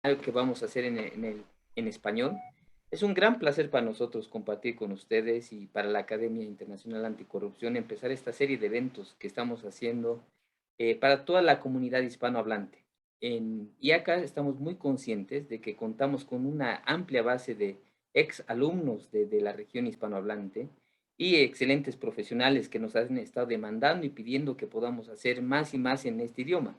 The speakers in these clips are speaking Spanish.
que vamos a hacer en español. Es un gran placer para nosotros compartir con ustedes y para la Academia Internacional Anticorrupción empezar esta serie de eventos que estamos haciendo para toda la comunidad hispanohablante. En IACA estamos muy conscientes de que contamos con una amplia base de ex alumnos de la región hispanohablante y excelentes profesionales que nos han estado demandando y pidiendo que podamos hacer más y más en este idioma.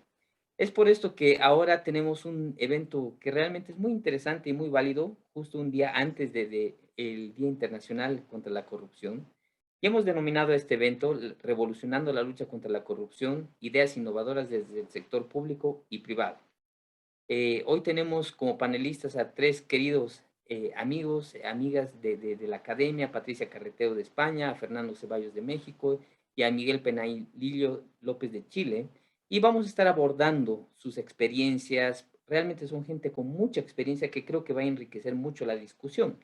Es por esto que ahora tenemos un evento que realmente es muy interesante y muy válido, justo un día antes de el Día Internacional contra la Corrupción. Y hemos denominado a este evento Revolucionando la lucha contra la corrupción, ideas innovadoras desde el sector público y privado. Hoy tenemos como panelistas a tres queridos amigos, amigas de la academia, Patricia Carretero de España, a Fernando Ceballos de México y a Miguel Penailillo López de Chile. Y vamos a estar abordando sus experiencias. Realmente son gente con mucha experiencia que creo que va a enriquecer mucho la discusión.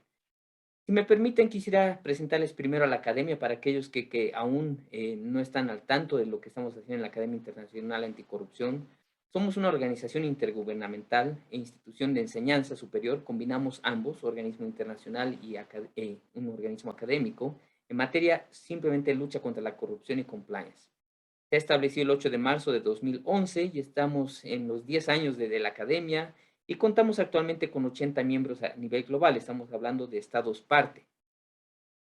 Si me permiten, quisiera presentarles primero a la academia para aquellos que aún no están al tanto de lo que estamos haciendo en la Academia Internacional Anticorrupción. Somos una organización intergubernamental e institución de enseñanza superior. Combinamos ambos, organismo internacional y un organismo académico, en materia simplemente de lucha contra la corrupción y compliance. Se ha establecido el 8 de marzo de 2011 y estamos en los 10 años de la academia y contamos actualmente con 80 miembros a nivel global. Estamos hablando de estados parte.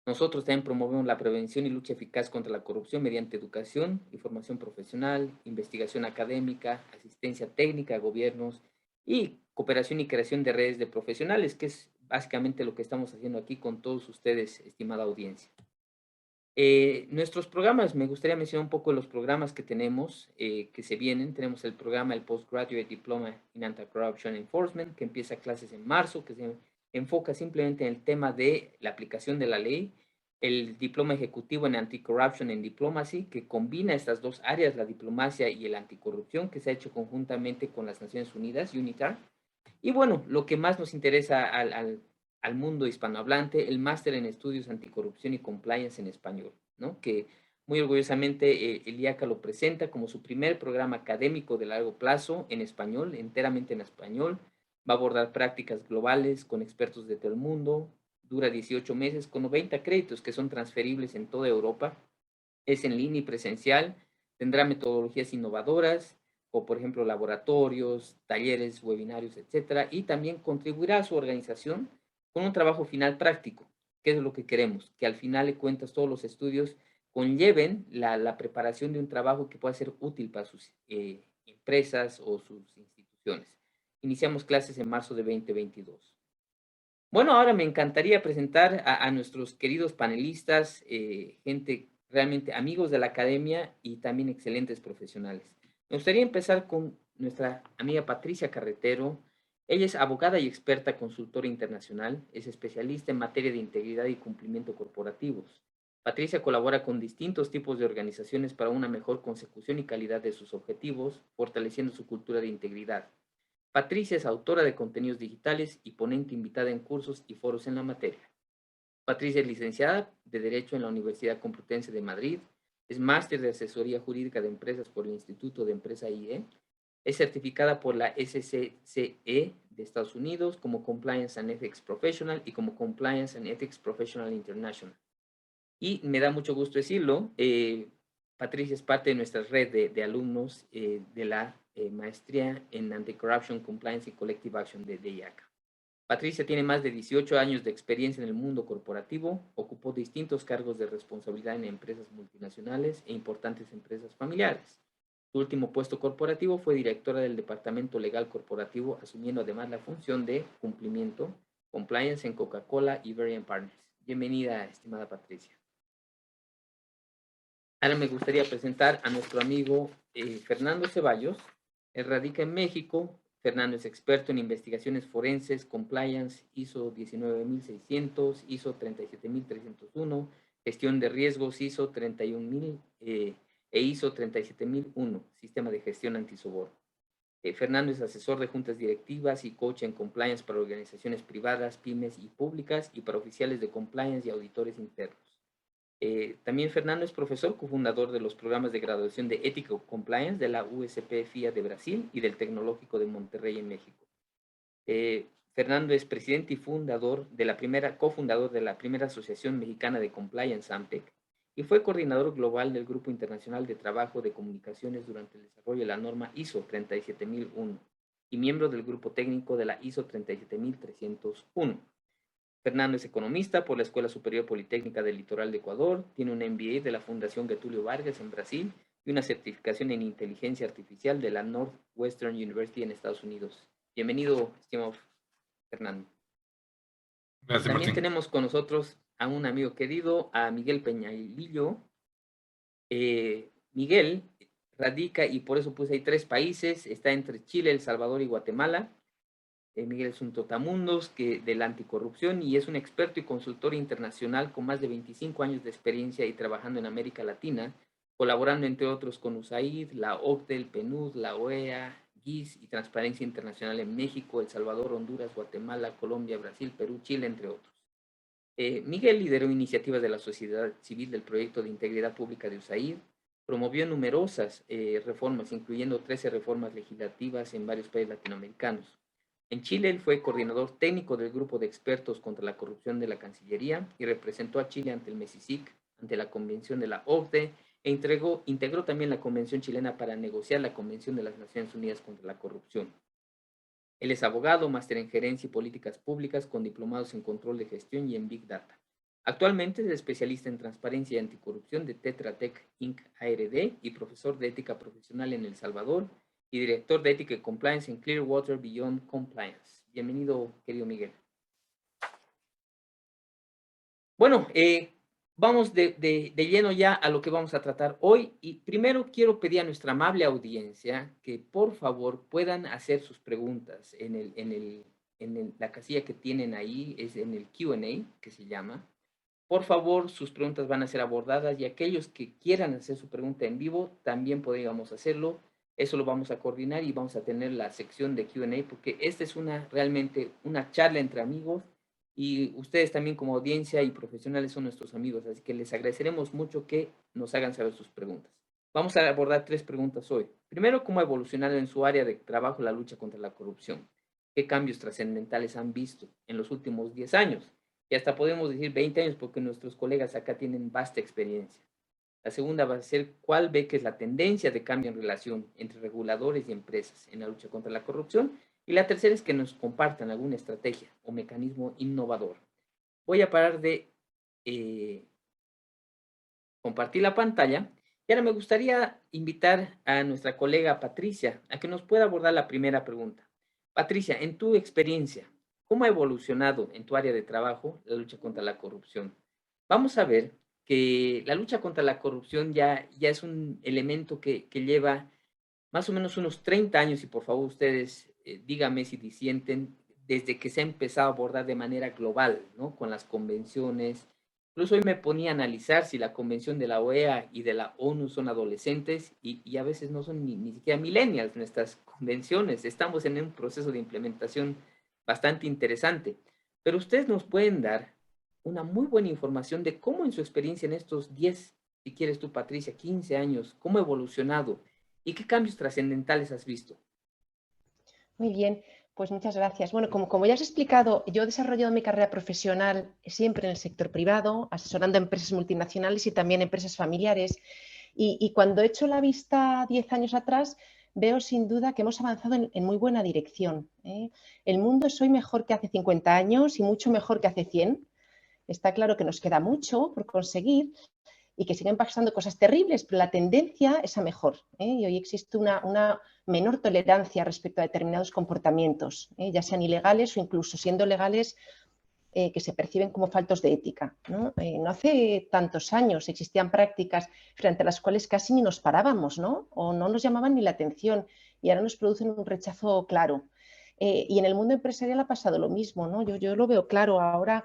Nosotros también promovemos la prevención y lucha eficaz contra la corrupción mediante educación y formación profesional, investigación académica, asistencia técnica a gobiernos y cooperación y creación de redes de profesionales, que es básicamente lo que estamos haciendo aquí con todos ustedes, estimada audiencia. Nuestros programas, me gustaría mencionar un poco los programas que tenemos, que se vienen. Tenemos el programa, el Postgraduate Diploma in Anti-Corruption Enforcement, que empieza clases en marzo, que se enfoca simplemente en el tema de la aplicación de la ley. El Diploma Ejecutivo en Anti-Corruption and Diplomacy, que combina estas dos áreas, la diplomacia y el anticorrupción, que se ha hecho conjuntamente con las Naciones Unidas, UNITAR. Y bueno, lo que más nos interesa al mundo hispanohablante, el máster en estudios anticorrupción y compliance en español, ¿no? Que muy orgullosamente el IACA lo presenta como su primer programa académico de largo plazo en español, enteramente en español. Va a abordar prácticas globales con expertos de todo el mundo. Dura 18 meses con 90 créditos que son transferibles en toda Europa. Es en línea y presencial. Tendrá metodologías innovadoras, o por ejemplo laboratorios, talleres, webinarios, etcétera, y también contribuirá a su organización con un trabajo final práctico, que es lo que queremos, que al final de cuentas todos los estudios conlleven la preparación de un trabajo que pueda ser útil para sus empresas o sus instituciones. Iniciamos clases en marzo de 2022. Bueno, ahora me encantaría presentar a nuestros queridos panelistas, gente realmente amigos de la academia y también excelentes profesionales. Me gustaría empezar con nuestra amiga Patricia Carretero. Ella es abogada y experta consultora internacional, es especialista en materia de integridad y cumplimiento corporativos. Patricia colabora con distintos tipos de organizaciones para una mejor consecución y calidad de sus objetivos, fortaleciendo su cultura de integridad. Patricia es autora de contenidos digitales y ponente invitada en cursos y foros en la materia. Patricia es licenciada de Derecho en la Universidad Complutense de Madrid, es máster de Asesoría Jurídica de Empresas por el Instituto de Empresa IE, es certificada por la SCCE de Estados Unidos como Compliance and Ethics Professional y como Compliance and Ethics Professional International. Y me da mucho gusto decirlo, Patricia es parte de nuestra red de alumnos de la maestría en Anti-Corruption, Compliance y Collective Action de IACA. Patricia tiene más de 18 años de experiencia en el mundo corporativo, ocupó distintos cargos de responsabilidad en empresas multinacionales e importantes empresas familiares. Su último puesto corporativo fue directora del Departamento Legal Corporativo, asumiendo además la función de cumplimiento, compliance en Coca-Cola y Varian Partners. Bienvenida, estimada Patricia. Ahora me gustaría presentar a nuestro amigo Fernando Ceballos. Él radica en México. Fernando es experto en investigaciones forenses, compliance, ISO 19600, ISO 37301, gestión de riesgos, ISO 31000 e ISO 37001, sistema de gestión antisoborno. Fernando es asesor de juntas directivas y coach en compliance para organizaciones privadas, pymes y públicas y para oficiales de compliance y auditores internos. También Fernando es profesor cofundador de los programas de graduación de Ética Compliance de la USP FIA de Brasil y del Tecnológico de Monterrey en México. Fernando es presidente y cofundador de la primera Asociación Mexicana de Compliance, AMPEC, y fue coordinador global del Grupo Internacional de Trabajo de Comunicaciones durante el desarrollo de la norma ISO 37001 y miembro del grupo técnico de la ISO 37301. Fernando es economista por la Escuela Superior Politécnica del Litoral de Ecuador, tiene un MBA de la Fundación Getúlio Vargas en Brasil y una certificación en inteligencia artificial de la Northwestern University en Estados Unidos. Bienvenido, estimado Fernando. Gracias, También Martín. tenemos con nosotros a un amigo querido, a Miguel Peñalillo. Miguel radica, y por eso puse ahí 3 países, está entre Chile, El Salvador y Guatemala. Miguel es un totamundos de la anticorrupción y es un experto y consultor internacional con más de 25 años de experiencia y trabajando en América Latina, colaborando entre otros con USAID, la OCDE, el PNUD, la OEA, GIS y Transparencia Internacional en México, El Salvador, Honduras, Guatemala, Colombia, Brasil, Perú, Chile, entre otros. Miguel lideró iniciativas de la sociedad civil del proyecto de integridad pública de USAID, promovió numerosas reformas, incluyendo 13 reformas legislativas en varios países latinoamericanos. En Chile, él fue coordinador técnico del grupo de expertos contra la corrupción de la Cancillería y representó a Chile ante el MESICIC, ante la Convención de la OCDE, e integró también la Convención chilena para negociar la Convención de las Naciones Unidas contra la Corrupción. Él es abogado, máster en gerencia y políticas públicas con diplomados en control de gestión y en Big Data. Actualmente es especialista en transparencia y anticorrupción de Tetra Tech Inc. ARD y profesor de ética profesional en El Salvador y director de ética y compliance en Clearwater Beyond Compliance. Bienvenido, querido Miguel. Bueno, vamos de lleno ya a lo que vamos a tratar hoy y primero quiero pedir a nuestra amable audiencia que por favor puedan hacer sus preguntas en la casilla que tienen ahí, es en el Q&A que se llama. Por favor, sus preguntas van a ser abordadas y aquellos que quieran hacer su pregunta en vivo también podríamos hacerlo. Eso lo vamos a coordinar y vamos a tener la sección de Q&A porque esta es realmente una charla entre amigos y ustedes también como audiencia y profesionales son nuestros amigos, así que les agradeceremos mucho que nos hagan saber sus preguntas. Vamos a abordar 3 preguntas hoy. Primero, ¿cómo ha evolucionado en su área de trabajo la lucha contra la corrupción? ¿Qué cambios trascendentales han visto en los últimos 10 años? Y hasta podemos decir 20 años porque nuestros colegas acá tienen vasta experiencia. La segunda va a ser cuál ve que es la tendencia de cambio en relación entre reguladores y empresas en la lucha contra la corrupción. Y la tercera es que nos compartan alguna estrategia o mecanismo innovador. Voy a parar de compartir la pantalla y ahora me gustaría invitar a nuestra colega Patricia a que nos pueda abordar la primera pregunta. Patricia, en tu experiencia, ¿cómo ha evolucionado en tu área de trabajo la lucha contra la corrupción? Vamos a ver que la lucha contra la corrupción ya es un elemento que lleva más o menos unos 30 años y por favor ustedes díganme si disienten desde que se ha empezado a abordar de manera global, ¿no? Con las convenciones. Incluso hoy me ponía a analizar si la convención de la OEA y de la ONU son adolescentes y a veces no son ni siquiera millennials nuestras convenciones. Estamos en un proceso de implementación bastante interesante. Pero ustedes nos pueden dar una muy buena información de cómo en su experiencia en estos 10, si quieres tú, Patricia, 15 años, cómo ha evolucionado y qué cambios trascendentales has visto. Muy bien, pues muchas gracias. Bueno, como ya has explicado, yo he desarrollado mi carrera profesional siempre en el sector privado, asesorando a empresas multinacionales y también empresas familiares. Y cuando he hecho la vista 10 años atrás, veo sin duda que hemos avanzado en muy buena dirección. El mundo es hoy mejor que hace 50 años y mucho mejor que hace 100. Está claro que nos queda mucho por conseguir y que siguen pasando cosas terribles, pero la tendencia es a mejor. Y hoy existe una menor tolerancia respecto a determinados comportamientos, ya sean ilegales o incluso siendo legales, que se perciben como faltos de ética. No hace tantos años existían prácticas frente a las cuales casi ni nos parábamos, ¿no? O no nos llamaban ni la atención y ahora nos producen un rechazo claro. Y en el mundo empresarial ha pasado lo mismo, ¿no? Yo lo veo claro. Ahora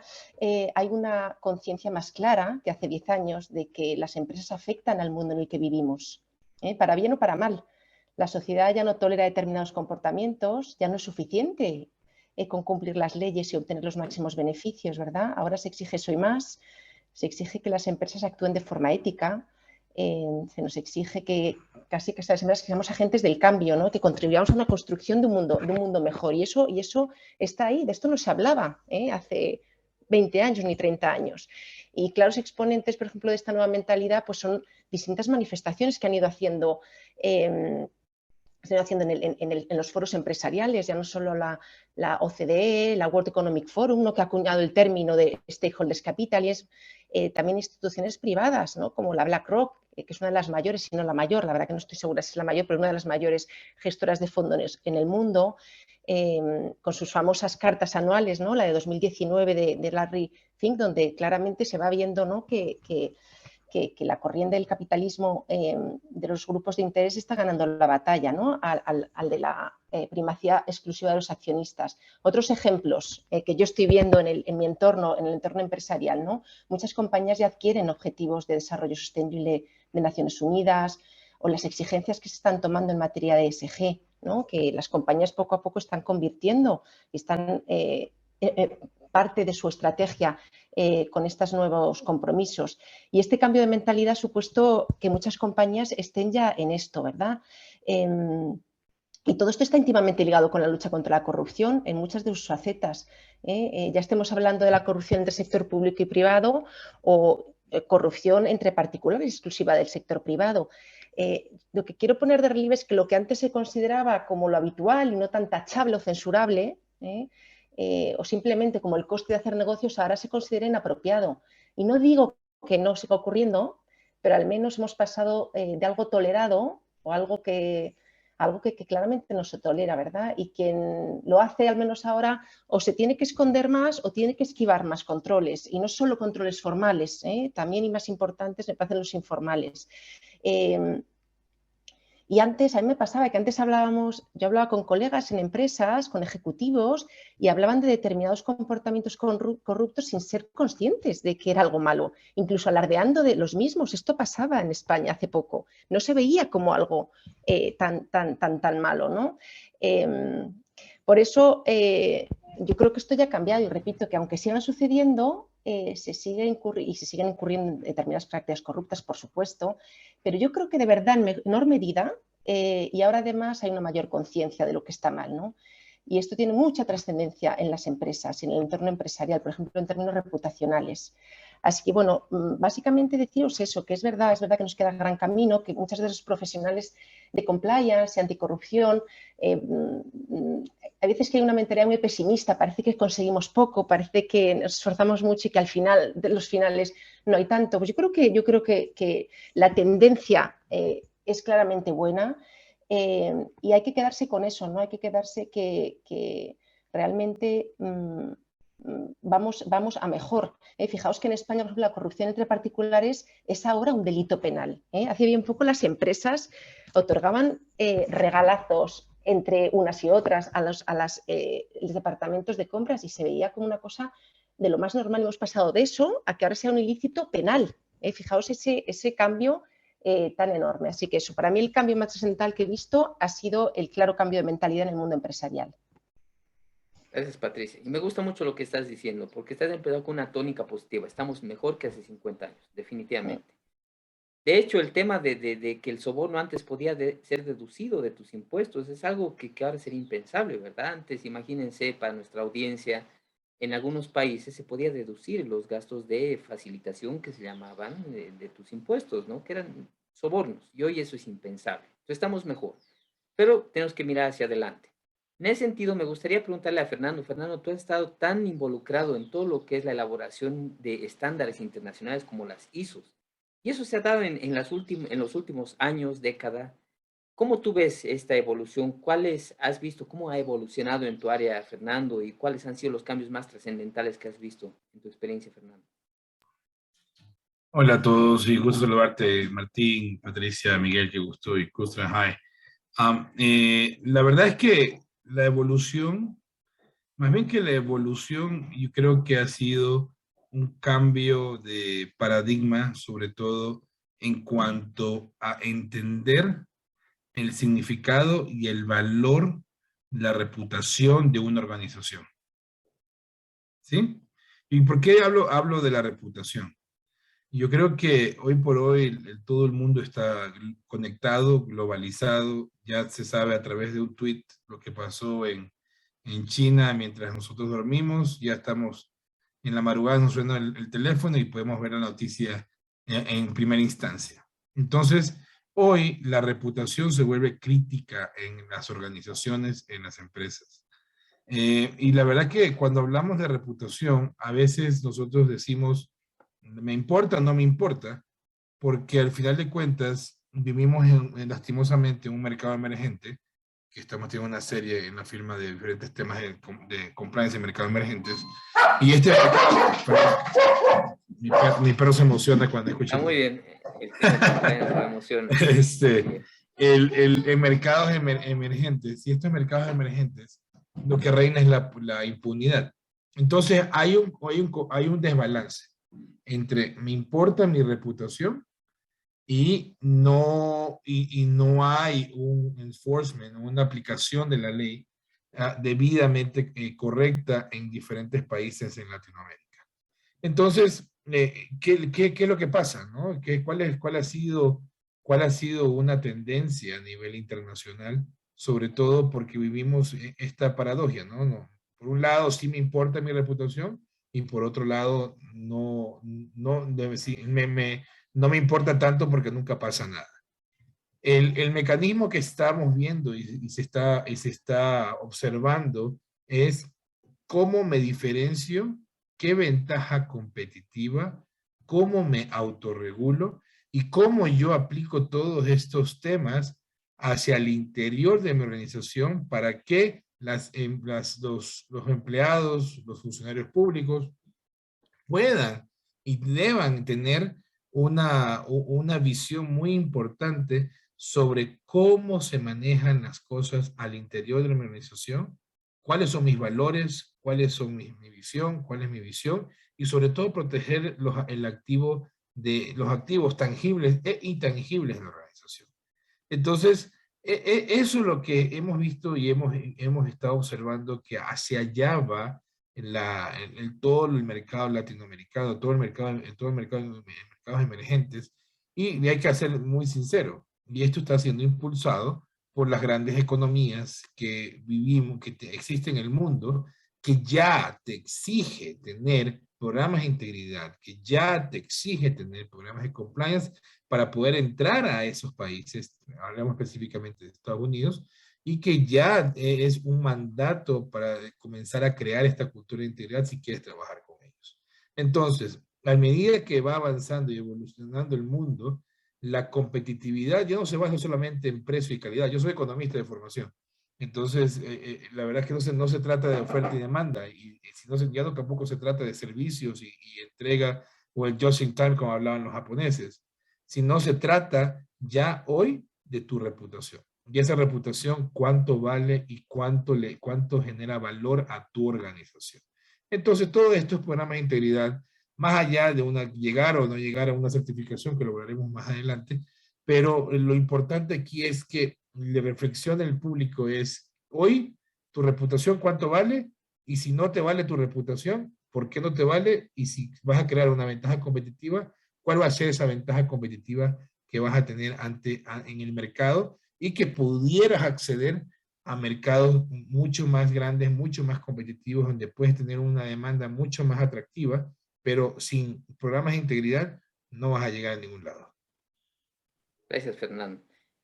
hay una conciencia más clara que hace 10 años de que las empresas afectan al mundo en el que vivimos, para bien o para mal. La sociedad ya no tolera determinados comportamientos, ya no es suficiente con cumplir las leyes y obtener los máximos beneficios, ¿verdad? Ahora se exige eso y más. Se exige que las empresas actúen de forma ética, se nos exige que casi que seamos agentes del cambio, ¿no? Que contribuyamos a una construcción de un mundo mejor. Y eso está ahí, de esto no se hablaba hace 20 años ni 30 años. Y claros exponentes, por ejemplo, de esta nueva mentalidad, pues son distintas manifestaciones que han ido haciendo en los foros empresariales, ya no solo la OCDE, la World Economic Forum, ¿no? Que ha acuñado el término de Stakeholders Capitalism, también instituciones privadas, ¿no? Como la BlackRock, que es una de las mayores, si no la mayor, la verdad que no estoy segura si es la mayor, pero una de las mayores gestoras de fondos en el mundo, con sus famosas cartas anuales, ¿no? La de 2019 de Larry Fink, donde claramente se va viendo, ¿no? que la corriente del capitalismo de los grupos de interés está ganando la batalla, ¿no? al de la primacía exclusiva de los accionistas. Otros ejemplos que yo estoy viendo en mi entorno, en el entorno empresarial, ¿no? Muchas compañías ya adquieren objetivos de desarrollo sostenible de Naciones Unidas o las exigencias que se están tomando en materia de ESG, ¿no? Que las compañías poco a poco están convirtiendo y están parte de su estrategia con estos nuevos compromisos. Y este cambio de mentalidad ha supuesto que muchas compañías estén ya en esto, ¿verdad? Y todo esto está íntimamente ligado con la lucha contra la corrupción en muchas de sus facetas. Ya estemos hablando de la corrupción entre sector público y privado o corrupción entre particulares exclusiva del sector privado. Lo que quiero poner de relieve es que lo que antes se consideraba como lo habitual y no tan tachable o censurable, o simplemente como el coste de hacer negocios, ahora se considera inapropiado. Y no digo que no siga ocurriendo, pero al menos hemos pasado de algo tolerado o algo que claramente no se tolera, ¿verdad? Y quien lo hace, al menos ahora, o se tiene que esconder más o tiene que esquivar más controles. Y no solo controles formales, también y más importantes me parecen los informales. Y antes, a mí me pasaba que antes yo hablaba con colegas en empresas, con ejecutivos, y hablaban de determinados comportamientos corruptos sin ser conscientes de que era algo malo, incluso alardeando de los mismos. Esto pasaba en España hace poco. No se veía como algo tan malo, ¿no? Por eso, yo creo que esto ya ha cambiado y repito que aunque sigan sucediendo, se siguen incurriendo en determinadas prácticas corruptas, por supuesto, pero yo creo que de verdad en menor medida y ahora además hay una mayor conciencia de lo que está mal, ¿no? Y esto tiene mucha trascendencia en las empresas, en el entorno empresarial, por ejemplo, en términos reputacionales. Así que, bueno, básicamente deciros eso, que es verdad que nos queda gran camino, que muchos de los profesionales de compliance y anticorrupción, a veces que hay una mentalidad muy pesimista, parece que conseguimos poco, parece que nos esforzamos mucho y que al final, de los finales, no hay tanto. Pues yo creo que la tendencia es claramente buena y hay que quedarse con eso, ¿no? Hay que quedarse que realmente vamos a mejor. Fijaos que en España, por ejemplo, la corrupción entre particulares es ahora un delito penal. Hace bien poco las empresas otorgaban regalazos entre unas y otras a los departamentos de compras y se veía como una cosa de lo más normal. Hemos pasado de eso a que ahora sea un ilícito penal. Fijaos ese cambio tan enorme. Así que eso, para mí el cambio más trascendental que he visto ha sido el claro cambio de mentalidad en el mundo empresarial. Gracias, Patricia. Y me gusta mucho lo que estás diciendo, porque estás empezando con una tónica positiva. Estamos mejor que hace 50 años, definitivamente. De hecho, el tema de que el soborno antes podía ser deducido de tus impuestos es algo que ahora sería impensable, ¿verdad? Antes, imagínense, para nuestra audiencia, en algunos países se podía deducir los gastos de facilitación que se llamaban de tus impuestos, ¿no? Que eran sobornos. Y hoy eso es impensable. Entonces estamos mejor. Pero tenemos que mirar hacia adelante. En ese sentido, me gustaría preguntarle a Fernando. Fernando, tú has estado tan involucrado en todo lo que es la elaboración de estándares internacionales como las ISOs. Y eso se ha dado en los últimos años, década. ¿Cómo tú ves esta evolución? ¿Cuáles has visto? ¿Cómo ha evolucionado en tu área, Fernando? ¿Y cuáles han sido los cambios más trascendentales que has visto en tu experiencia, Fernando? Hola a todos y gusto saludarte, Martín, Patricia, Miguel, qué gusto y Kustra, hi. La verdad es que la evolución, más bien que la evolución, yo creo que ha sido un cambio de paradigma, sobre todo en cuanto a entender el significado y el valor, la reputación de una organización. ¿Sí? ¿Y por qué hablo de la reputación? Yo creo que hoy por hoy todo el mundo está conectado, globalizado, ya se sabe a través de un tweet lo que pasó en China mientras nosotros dormimos, ya estamos en la madrugada, nos suena el teléfono y podemos ver la noticia en primera instancia. Entonces, hoy la reputación se vuelve crítica en las organizaciones, en las empresas. Y la verdad que cuando hablamos de reputación, a veces nosotros decimos, me importa o no me importa, porque al final de cuentas vivimos lastimosamente en un mercado emergente, que estamos teniendo una serie en la firma de diferentes temas de compliance en mercados emergentes, y este mercado, mi perro se emociona cuando escucha. Está muy bien, el tema de compliance lo emociona. Este, en mercados emergentes, y estos mercados emergentes, lo que reina es la impunidad. Entonces hay un desbalance entre me importa mi reputación y no hay un enforcement, una aplicación de la ley debidamente correcta en diferentes países en Latinoamérica. Entonces, ¿qué es lo que pasa? ¿No? ¿Cuál ha sido una tendencia a nivel internacional? Sobre todo porque vivimos esta paradoja, ¿no? Por un lado, sí me importa mi reputación y por otro lado, sí, no me importa tanto porque nunca pasa nada. El mecanismo que estamos viendo y se está observando es cómo me diferencio, qué ventaja competitiva, cómo me autorregulo y cómo yo aplico todos estos temas hacia el interior de mi organización para que los empleados, los funcionarios públicos puedan y deban tener una visión muy importante sobre cómo se manejan las cosas al interior de la organización, cuáles son mis valores, cuáles son mi visión, cuál es mi visión, y sobre todo proteger los activos tangibles e intangibles de la organización. Entonces, eso es lo que hemos visto y hemos estado observando que hacia allá va todo el mercado latinoamericano, todo el mercado, mercados emergentes, y hay que ser muy sincero, y esto está siendo impulsado por las grandes economías que vivimos, existen en el mundo, que ya te exige tener programas de integridad, que ya te exige tener programas de compliance para poder entrar a esos países, hablamos específicamente de Estados Unidos, y que ya es un mandato para comenzar a crear esta cultura de integridad si quieres trabajar con ellos. Entonces, a medida que va avanzando y evolucionando el mundo, la competitividad ya no se basa solamente en precio y calidad. Yo soy economista de formación. Entonces, la verdad es que no se trata de oferta y demanda, y si no, ya no tampoco se trata de servicios y entrega o el just in time como hablaban los japoneses, sino se trata ya hoy de tu reputación. Y esa reputación, cuánto vale y cuánto genera valor a tu organización. Entonces, todo esto es programas de integridad, más allá de llegar o no llegar a una certificación, que lo veremos más adelante, pero lo importante aquí es que la reflexión del público es, hoy, tu reputación, ¿cuánto vale? Y si no te vale tu reputación, ¿por qué no te vale? Y si vas a crear una ventaja competitiva, ¿cuál va a ser esa ventaja competitiva que vas a tener en el mercado y que pudieras acceder a mercados mucho más grandes, mucho más competitivos, donde puedes tener una demanda mucho más atractiva, pero sin programas de integridad no vas a llegar a ningún lado. Gracias, Fernando.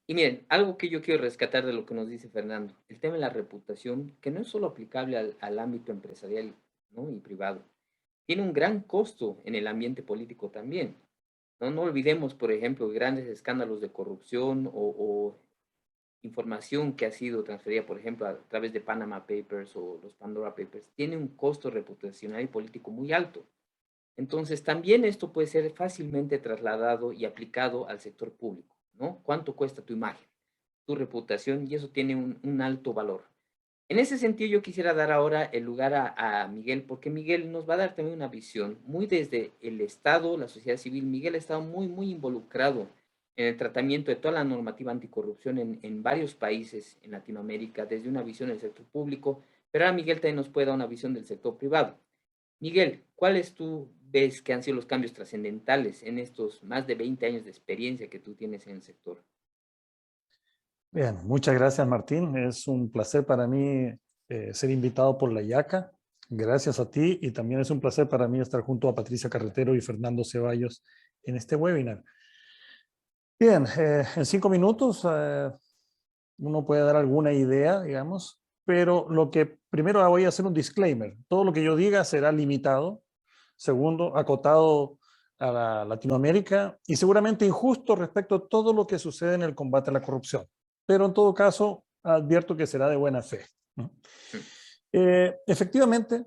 Y miren, algo que yo quiero rescatar de lo que nos dice Fernando, el tema de la reputación, que no es solo aplicable al ámbito empresarial, ¿no? y privado, tiene un gran costo en el ambiente político también. No olvidemos, por ejemplo, grandes escándalos de corrupción o información que ha sido transferida, por ejemplo, a través de Panama Papers o los Pandora Papers, tiene un costo reputacional y político muy alto. Entonces, también esto puede ser fácilmente trasladado y aplicado al sector público, ¿no? ¿Cuánto cuesta tu imagen, tu reputación? Y eso tiene un alto valor. En ese sentido, yo quisiera dar ahora el lugar a Miguel, porque Miguel nos va a dar también una visión muy desde el Estado, la sociedad civil. Miguel ha estado muy involucrado en el tratamiento de toda la normativa anticorrupción en varios países en Latinoamérica, desde una visión del sector público, pero ahora Miguel también nos puede dar una visión del sector privado. Miguel, ¿cuál es tu ves que han sido los cambios trascendentales en estos más de 20 años de experiencia que tú tienes en el sector? Bien, muchas gracias, Martín. Es un placer para mí ser invitado por la IACA. Gracias a ti, y también es un placer para mí estar junto a Patricia Carretero y Fernando Ceballos en este webinar. Bien, en 5 minutos uno puede dar alguna idea, digamos, pero lo que primero voy a hacer un disclaimer. Todo lo que yo diga será limitado. Segundo, acotado a la Latinoamérica, y seguramente injusto respecto a todo lo que sucede en el combate a la corrupción. Pero en todo caso, advierto que será de buena fe, ¿no? Efectivamente,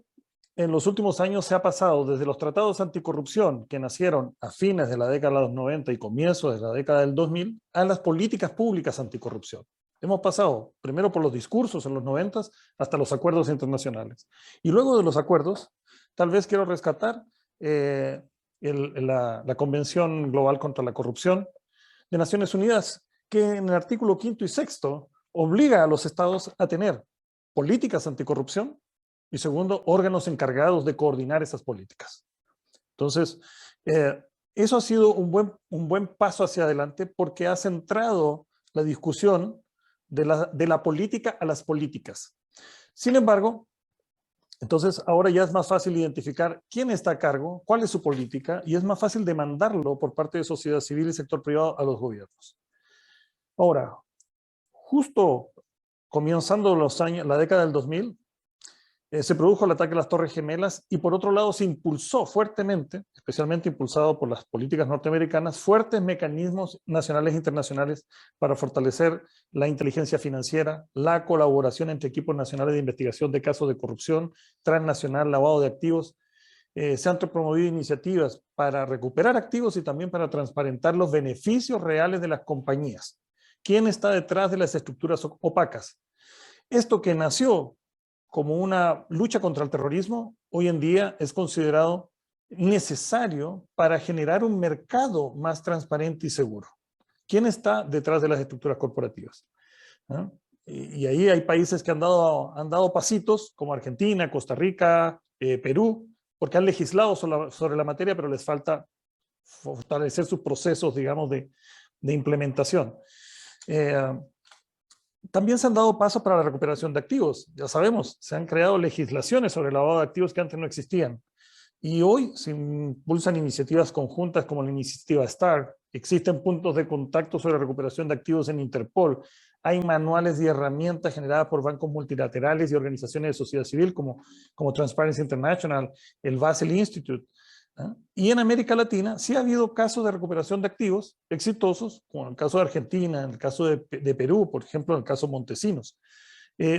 en los últimos años se ha pasado desde los tratados anticorrupción que nacieron a fines de la década de los 90 y comienzos de la década del 2000 a las políticas públicas anticorrupción. Hemos pasado primero por los discursos en los 90 hasta los acuerdos internacionales. Y luego de los acuerdos, tal vez quiero rescatar la Convención Global contra la Corrupción de Naciones Unidas, que en el artículo 5º y 6º obliga a los estados a tener políticas anticorrupción y segundo, órganos encargados de coordinar esas políticas. Entonces, eso ha sido un buen paso hacia adelante porque ha centrado la discusión de la política a las políticas. Sin embargo, entonces ahora ya es más fácil identificar quién está a cargo, cuál es su política, y es más fácil demandarlo por parte de sociedad civil y sector privado a los gobiernos. Ahora, justo comenzando la década del 2000, se produjo el ataque a las Torres Gemelas y por otro lado se impulsó fuertemente, especialmente impulsado por las políticas norteamericanas, fuertes mecanismos nacionales e internacionales para fortalecer la inteligencia financiera, la colaboración entre equipos nacionales de investigación de casos de corrupción, transnacional, lavado de activos. Se han promovido iniciativas para recuperar activos y también para transparentar los beneficios reales de las compañías. ¿Quién está detrás de las estructuras opacas? Esto que nació como una lucha contra el terrorismo, hoy en día es considerado necesario para generar un mercado más transparente y seguro. ¿Quién está detrás de las estructuras corporativas? ¿Ah? Y ahí hay países que han dado pasitos, como Argentina, Costa Rica, Perú, porque han legislado sobre la materia, pero les falta fortalecer sus procesos, digamos, de implementación. También se han dado pasos para la recuperación de activos. Ya sabemos, se han creado legislaciones sobre el lavado de activos que antes no existían. Y hoy se impulsan iniciativas conjuntas como la iniciativa STAR. Existen puntos de contacto sobre recuperación de activos en Interpol. Hay manuales y herramientas generadas por bancos multilaterales y organizaciones de sociedad civil como Transparency International, el Basel Institute. Y en América Latina sí ha habido casos de recuperación de activos exitosos, como en el caso de Argentina, en el caso de Perú, por ejemplo, en el caso Montesinos.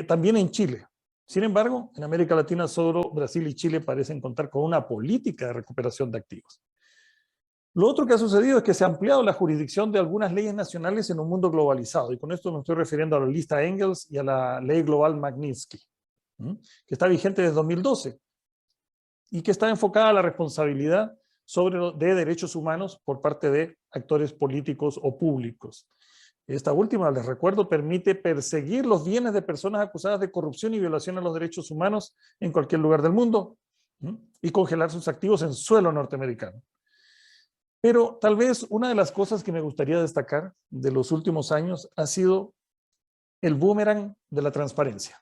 También en Chile. Sin embargo, en América Latina solo Brasil y Chile parecen contar con una política de recuperación de activos. Lo otro que ha sucedido es que se ha ampliado la jurisdicción de algunas leyes nacionales en un mundo globalizado, y con esto me estoy refiriendo a la lista Engels y a la ley global Magnitsky, que está vigente desde 2012. Y que está enfocada a la responsabilidad de derechos humanos por parte de actores políticos o públicos. Esta última, les recuerdo, permite perseguir los bienes de personas acusadas de corrupción y violación a los derechos humanos en cualquier lugar del mundo y congelar sus activos en suelo norteamericano. Pero tal vez una de las cosas que me gustaría destacar de los últimos años ha sido el boomerang de la transparencia.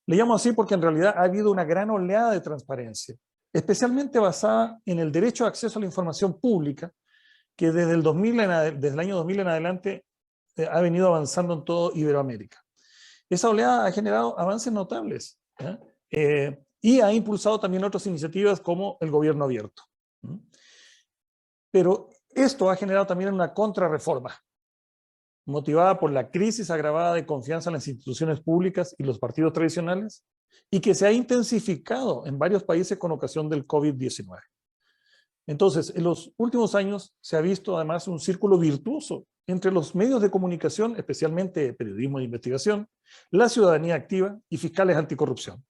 Le llamo así porque en realidad ha habido una gran oleada de transparencia, especialmente basada en el derecho a acceso a la información pública, que desde el año 2000 en adelante ha venido avanzando en todo Iberoamérica. Esa oleada ha generado avances notables y ha impulsado también otras iniciativas como el gobierno abierto. Pero esto ha generado también una contrarreforma, motivada por la crisis agravada de confianza en las instituciones públicas y los partidos tradicionales, y que se ha intensificado en varios países con ocasión del COVID-19. Entonces, en los últimos años se ha visto además un círculo virtuoso entre los medios de comunicación, especialmente periodismo de investigación, la ciudadanía activa y fiscales anticorrupción,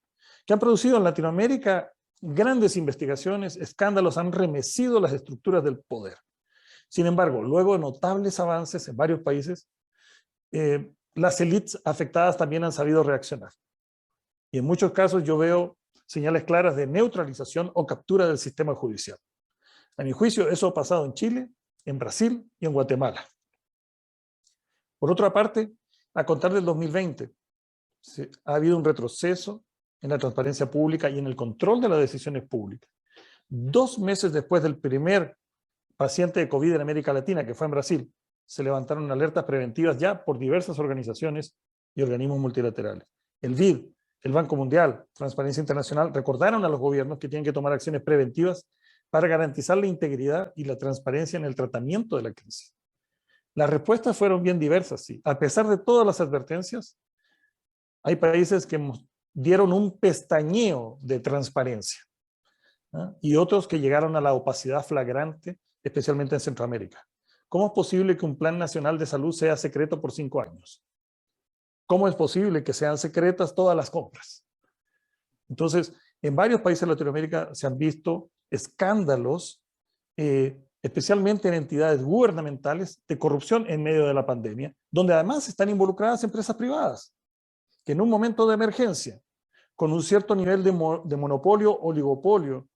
que han producido en Latinoamérica grandes investigaciones, escándalos, han remecido las estructuras del poder. Sin embargo, luego de notables avances en varios países, las élites afectadas también han sabido reaccionar. Y en muchos casos yo veo señales claras de neutralización o captura del sistema judicial. A mi juicio, eso ha pasado en Chile, en Brasil y en Guatemala. Por otra parte, a contar del 2020, ha habido un retroceso en la transparencia pública y en el control de las decisiones públicas. 2 meses después del primer paciente de COVID en América Latina, que fue en Brasil, se levantaron alertas preventivas ya por diversas organizaciones y organismos multilaterales. El BID, el Banco Mundial, Transparencia Internacional, recordaron a los gobiernos que tienen que tomar acciones preventivas para garantizar la integridad y la transparencia en el tratamiento de la crisis. Las respuestas fueron bien diversas, sí. A pesar de todas las advertencias, hay países que dieron un pestañeo de transparencia, ¿no? Y otros que llegaron a la opacidad flagrante, especialmente en Centroamérica. ¿Cómo es posible que un plan nacional de salud sea secreto por 5 años? ¿Cómo es posible que sean secretas todas las compras? Entonces, en varios países de Latinoamérica se han visto escándalos, especialmente en entidades gubernamentales, de corrupción en medio de la pandemia, donde además están involucradas empresas privadas, que en un momento de emergencia, con un cierto nivel de monopolio, oligopolio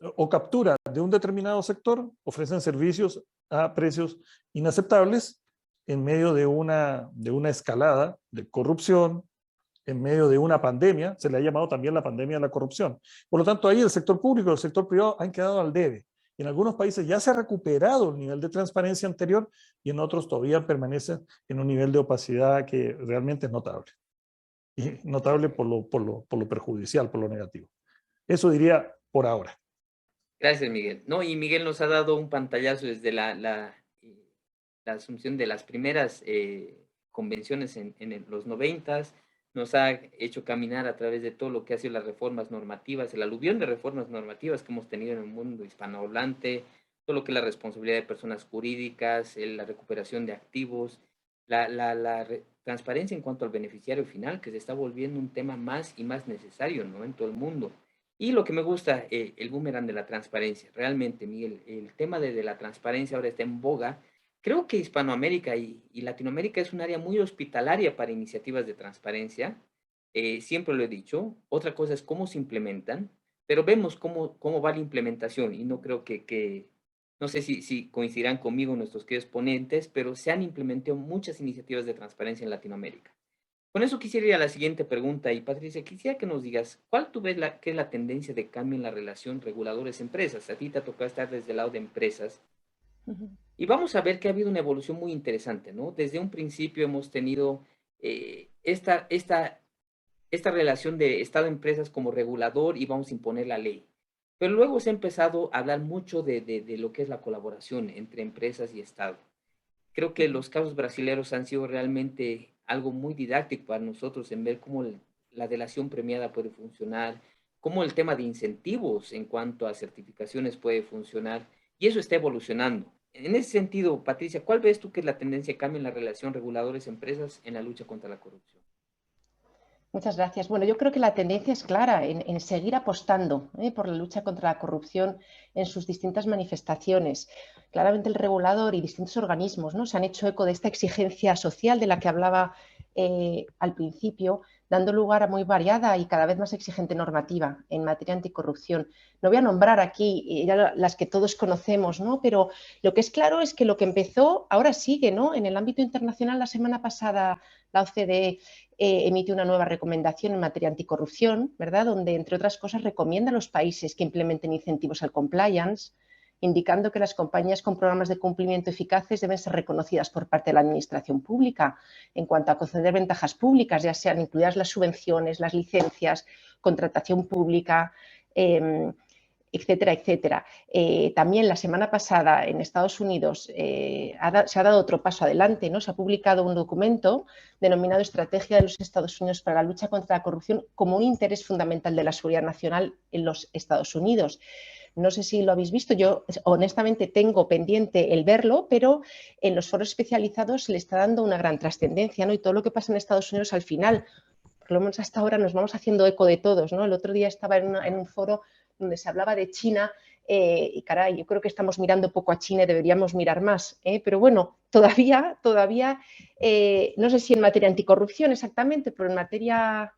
o captura de un determinado sector, ofrecen servicios a precios inaceptables en medio de una escalada de corrupción, en medio de una pandemia. Se le ha llamado también la pandemia de la corrupción. Por lo tanto, ahí el sector público y el sector privado han quedado al debe. En algunos países ya se ha recuperado el nivel de transparencia anterior y en otros todavía permanece en un nivel de opacidad que realmente es notable. Y notable por lo perjudicial, por lo negativo. Eso diría por ahora. Gracias, Miguel. No, y Miguel nos ha dado un pantallazo desde la asunción de las primeras convenciones en los 90s, nos ha hecho caminar a través de todo lo que ha sido las reformas normativas, el aluvión de reformas normativas que hemos tenido en el mundo hispanohablante, todo lo que es la responsabilidad de personas jurídicas, la recuperación de activos, la transparencia en cuanto al beneficiario final, que se está volviendo un tema más y más necesario, ¿no?, en todo el mundo. Y lo que me gusta, el boomerang de la transparencia. Realmente, Miguel, el tema de la transparencia ahora está en boga. Creo que Hispanoamérica y Latinoamérica es un área muy hospitalaria para iniciativas de transparencia. Siempre lo he dicho. Otra cosa es cómo se implementan, pero vemos cómo va la implementación y no creo no sé si coincidirán conmigo nuestros queridos ponentes, pero se han implementado muchas iniciativas de transparencia en Latinoamérica. Con eso quisiera ir a la siguiente pregunta y Patricia, quisiera que nos digas, ¿cuál tú ves que es la tendencia de cambio en la relación reguladores-empresas? A ti te ha tocado estar desde el lado de empresas. Y vamos a ver que ha habido una evolución muy interesante, ¿no? Desde un principio hemos tenido esta relación de Estado-empresas como regulador y vamos a imponer la ley. Pero luego se ha empezado a hablar mucho de lo que es la colaboración entre empresas y Estado. Creo que los casos brasileños han sido realmente algo muy didáctico para nosotros en ver cómo la delación premiada puede funcionar, cómo el tema de incentivos en cuanto a certificaciones puede funcionar, y eso está evolucionando. En ese sentido, Patricia, ¿cuál ves tú que es la tendencia de cambio en la relación reguladores-empresas en la lucha contra la corrupción? Muchas gracias. Bueno, yo creo que la tendencia es clara en seguir apostando por la lucha contra la corrupción en sus distintas manifestaciones. Claramente el regulador y distintos organismos, ¿no?, se han hecho eco de esta exigencia social de la que hablaba al principio, dando lugar a muy variada y cada vez más exigente normativa en materia anticorrupción. No voy a nombrar aquí ya las que todos conocemos, ¿no?, pero lo que es claro es que lo que empezó ahora sigue, ¿no? En el ámbito internacional, la semana pasada la OCDE emite una nueva recomendación en materia anticorrupción, ¿verdad?, donde, entre otras cosas, recomienda a los países que implementen incentivos al compliance, indicando que las compañías con programas de cumplimiento eficaces deben ser reconocidas por parte de la administración pública en cuanto a conceder ventajas públicas, ya sean incluidas las subvenciones, las licencias, contratación pública, etcétera, etcétera. También la semana pasada en Estados Unidos se ha dado otro paso adelante, ¿no? Se ha publicado un documento denominado Estrategia de los Estados Unidos para la lucha contra la corrupción como un interés fundamental de la seguridad nacional en los Estados Unidos. No sé si lo habéis visto, yo honestamente tengo pendiente el verlo, pero en los foros especializados le está dando una gran trascendencia, ¿no? Y todo lo que pasa en Estados Unidos al final, por lo menos hasta ahora, nos vamos haciendo eco de todos, ¿no? El otro día estaba en un foro donde se hablaba de China y caray, yo creo que estamos mirando poco a China y deberíamos mirar más, pero bueno, todavía no sé si en materia anticorrupción exactamente, pero en materia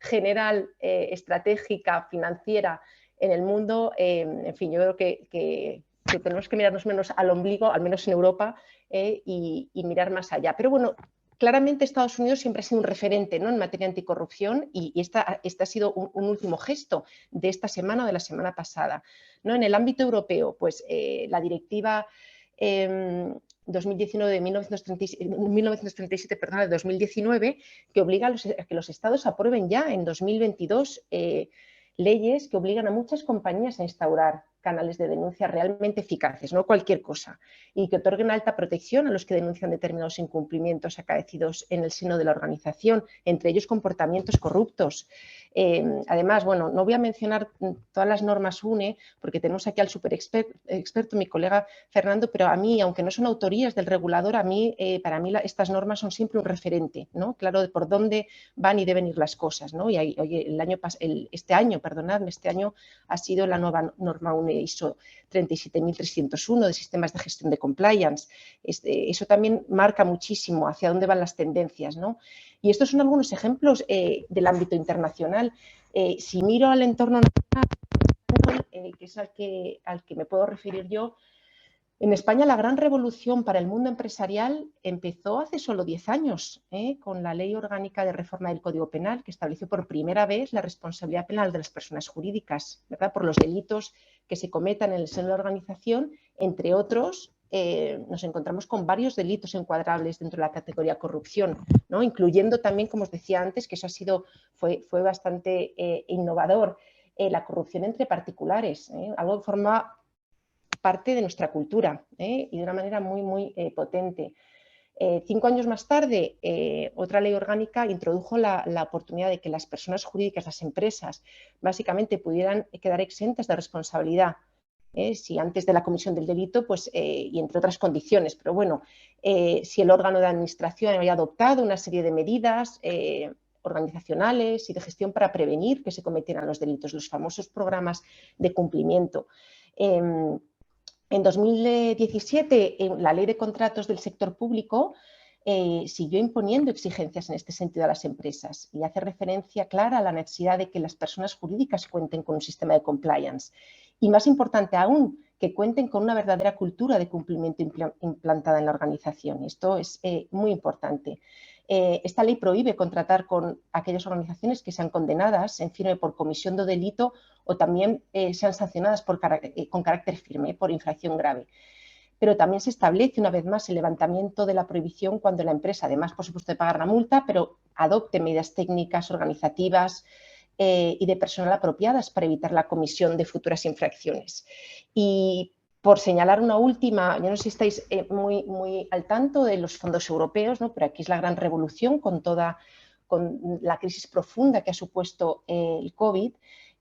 general, estratégica, financiera en el mundo, en fin, yo creo que tenemos que mirarnos menos al ombligo, al menos en Europa, y mirar más allá. Pero bueno, claramente Estados Unidos siempre ha sido un referente, ¿no?, en materia anticorrupción, y este ha sido un último gesto de esta semana o de la semana pasada, ¿no? En el ámbito europeo, pues la directiva 1937, perdón, de 2019, que obliga a que los estados aprueben ya en 2022 leyes que obligan a muchas compañías a instaurar canales de denuncia realmente eficaces, no cualquier cosa, y que otorguen alta protección a los que denuncian determinados incumplimientos acaecidos en el seno de la organización, entre ellos comportamientos corruptos. Además, bueno, no voy a mencionar todas las normas UNE, porque tenemos aquí al super experto, mi colega Fernando, pero a mí, aunque no son autorías del regulador, para mí estas normas son siempre un referente, ¿no?, claro, de por dónde van y deben ir las cosas, ¿no? Y este año ha sido la nueva norma UNE ISO 37301 de sistemas de gestión de compliance. Eso también marca muchísimo hacia dónde van las tendencias, ¿no? Y estos son algunos ejemplos del ámbito internacional. Si miro al entorno nacional, que es al que me puedo referir yo, en España la gran revolución para el mundo empresarial empezó hace solo 10 años, con la Ley Orgánica de Reforma del Código Penal, que estableció por primera vez la responsabilidad penal de las personas jurídicas, ¿verdad?, por los delitos que se cometan en el seno de la organización. Entre otros, nos encontramos con varios delitos encuadrables dentro de la categoría corrupción, ¿no?, incluyendo también, como os decía antes, que eso fue bastante innovador, la corrupción entre particulares, algo que forma parte de nuestra cultura, y de una manera muy, muy potente. 5 años más tarde, otra ley orgánica introdujo la oportunidad de que las personas jurídicas, las empresas, básicamente pudieran quedar exentas de responsabilidad, si antes de la comisión del delito, pues, y entre otras condiciones. Pero bueno, si el órgano de administración había adoptado una serie de medidas organizacionales y de gestión para prevenir que se cometieran los delitos, los famosos programas de cumplimiento. En 2017, la Ley de Contratos del Sector Público siguió imponiendo exigencias en este sentido a las empresas y hace referencia clara a la necesidad de que las personas jurídicas cuenten con un sistema de compliance. Y más importante aún, que cuenten con una verdadera cultura de cumplimiento implantada en la organización. Esto es muy importante. Esta ley prohíbe contratar con aquellas organizaciones que sean condenadas en firme por comisión de delito o también sean sancionadas con carácter firme por infracción grave. Pero también se establece una vez más el levantamiento de la prohibición cuando la empresa, además por supuesto de pagar la multa, pero adopte medidas técnicas, organizativas y de personal apropiadas para evitar la comisión de futuras infracciones. Y por señalar una última, yo no sé si estáis muy al tanto de los fondos europeos, ¿no?, pero aquí es la gran revolución con la crisis profunda que ha supuesto el COVID.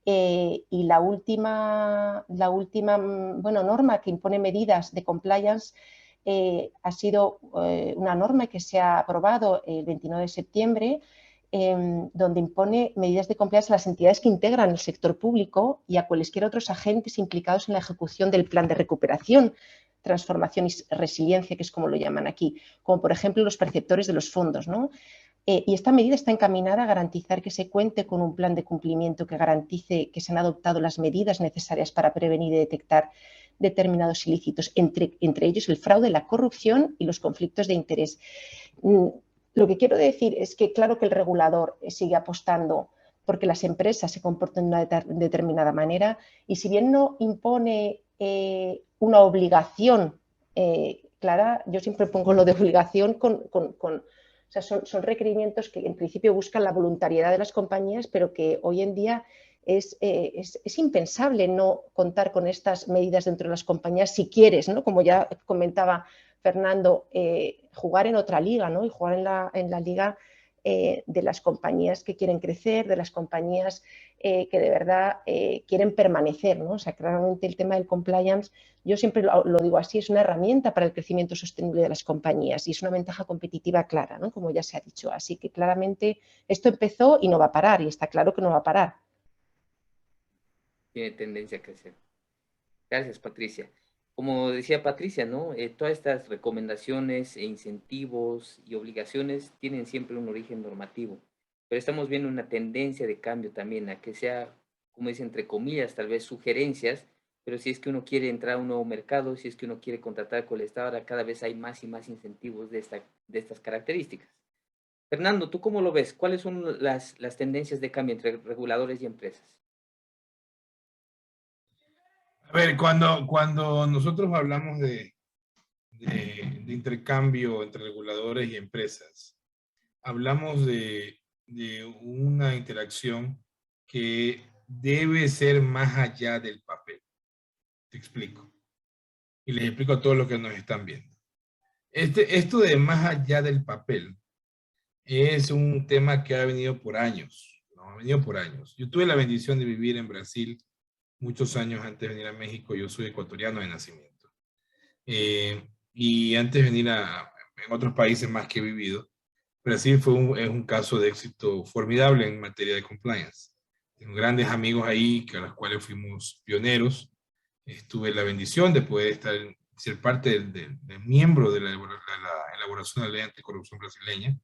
Y la última norma que impone medidas de compliance ha sido una norma que se ha aprobado el 29 de septiembre, donde impone medidas de compliance a las entidades que integran el sector público y a cualesquiera otros agentes implicados en la ejecución del plan de recuperación, transformación y resiliencia, que es como lo llaman aquí, como por ejemplo los perceptores de los fondos, ¿no? Y esta medida está encaminada a garantizar que se cuente con un plan de cumplimiento que garantice que se han adoptado las medidas necesarias para prevenir y detectar determinados ilícitos, entre ellos el fraude, la corrupción y los conflictos de interés. Lo que quiero decir es que claro que el regulador sigue apostando porque las empresas se comporten de una determinada manera y si bien no impone una obligación clara, yo siempre pongo lo de obligación o sea, son requerimientos que en principio buscan la voluntariedad de las compañías, pero que hoy en día es impensable no contar con estas medidas dentro de las compañías si quieres, ¿no?, como ya comentaba Fernando, jugar en otra liga, ¿no?, y jugar en la liga de las compañías que quieren crecer, de las compañías que de verdad quieren permanecer, ¿no? O sea, claramente el tema del compliance, yo siempre lo digo así, es una herramienta para el crecimiento sostenible de las compañías y es una ventaja competitiva clara, ¿no?, como ya se ha dicho. Así que claramente esto empezó y no va a parar, y está claro que no va a parar. Tiene tendencia a crecer. Gracias, Patricia. Como decía Patricia, ¿no? Todas estas recomendaciones e incentivos y obligaciones tienen siempre un origen normativo, pero estamos viendo una tendencia de cambio también a que sea, como dice, entre comillas, tal vez sugerencias, pero si es que uno quiere entrar a un nuevo mercado, si es que uno quiere contratar con el Estado, ahora cada vez hay más y más incentivos de estas características. Fernando, ¿tú cómo lo ves? ¿Cuáles son las tendencias de cambio entre reguladores y empresas? A ver, cuando nosotros hablamos de intercambio entre reguladores y empresas, hablamos de una interacción que debe ser más allá del papel. Te explico. Y les explico a todos los que nos están viendo. Esto de más allá del papel es un tema que ha venido por años, ¿no? Ha venido por años. Yo tuve la bendición de vivir en Brasil muchos años antes de venir a México. Yo soy ecuatoriano de nacimiento. Y antes de venir en otros países más que he vivido, Brasil es un caso de éxito formidable en materia de compliance. Tengo grandes amigos ahí, a los cuales fuimos pioneros. Tuve la bendición de poder ser parte del miembro de la elaboración de la ley anticorrupción brasileña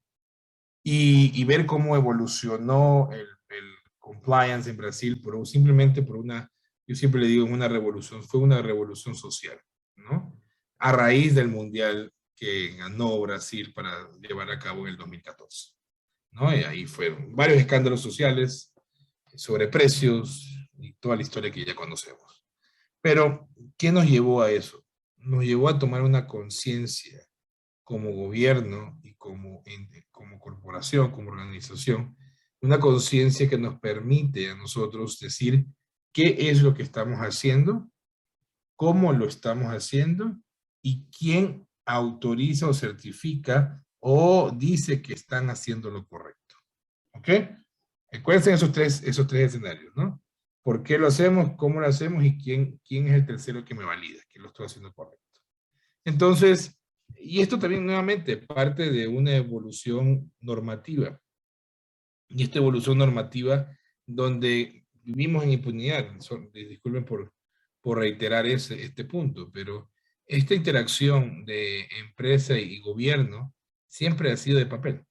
y ver cómo evolucionó el compliance en Brasil simplemente por yo siempre le digo, una revolución, fue una revolución social, ¿no? A raíz del mundial que ganó Brasil para llevar a cabo en el 2014, ¿no? Y ahí fueron varios escándalos sociales sobre precios y toda la historia que ya conocemos. Pero, ¿qué nos llevó a eso? Nos llevó a tomar una conciencia como gobierno y como corporación, como organización, una conciencia que nos permite a nosotros decir qué es lo que estamos haciendo, cómo lo estamos haciendo y quién autoriza o certifica o dice que están haciendo lo correcto. ¿Ok? Acuérdense esos tres escenarios, ¿no? ¿Por qué lo hacemos? ¿Cómo lo hacemos? ¿Y quién es el tercero que me valida que lo estoy haciendo correcto? Entonces, y esto también nuevamente parte de una evolución normativa. Y esta evolución normativa donde vivimos en impunidad. Disculpen por reiterar este punto, pero esta interacción de empresa y gobierno siempre ha sido de papel.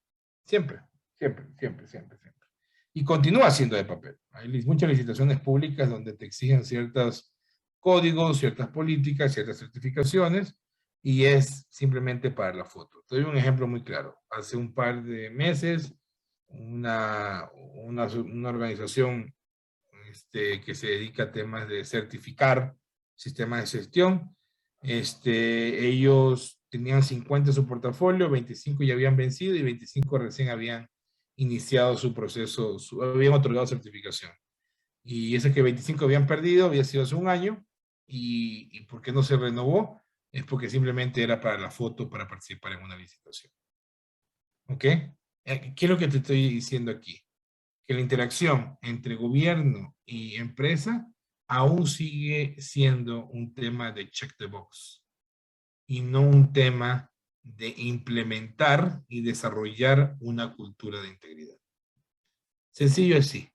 Siempre, siempre, siempre, siempre, siempre. Y continúa siendo de papel. Hay muchas licitaciones públicas donde te exigen ciertos códigos, ciertas políticas, ciertas certificaciones, y es simplemente para la foto. Te doy un ejemplo muy claro. Hace un par de meses, una organización que se dedica a temas de certificar sistemas de gestión, ellos tenían 50 en su portafolio, 25 ya habían vencido y 25 recién habían iniciado su proceso, habían otorgado certificación. Y ese que 25 habían perdido había sido hace un año, y ¿por qué no se renovó? Es porque simplemente era para la foto, para participar en una licitación. ¿Ok? ¿Qué es lo que te estoy diciendo aquí? Que la interacción entre gobierno y empresa aún sigue siendo un tema de check the box y no un tema de implementar y desarrollar una cultura de integridad. Sencillo así.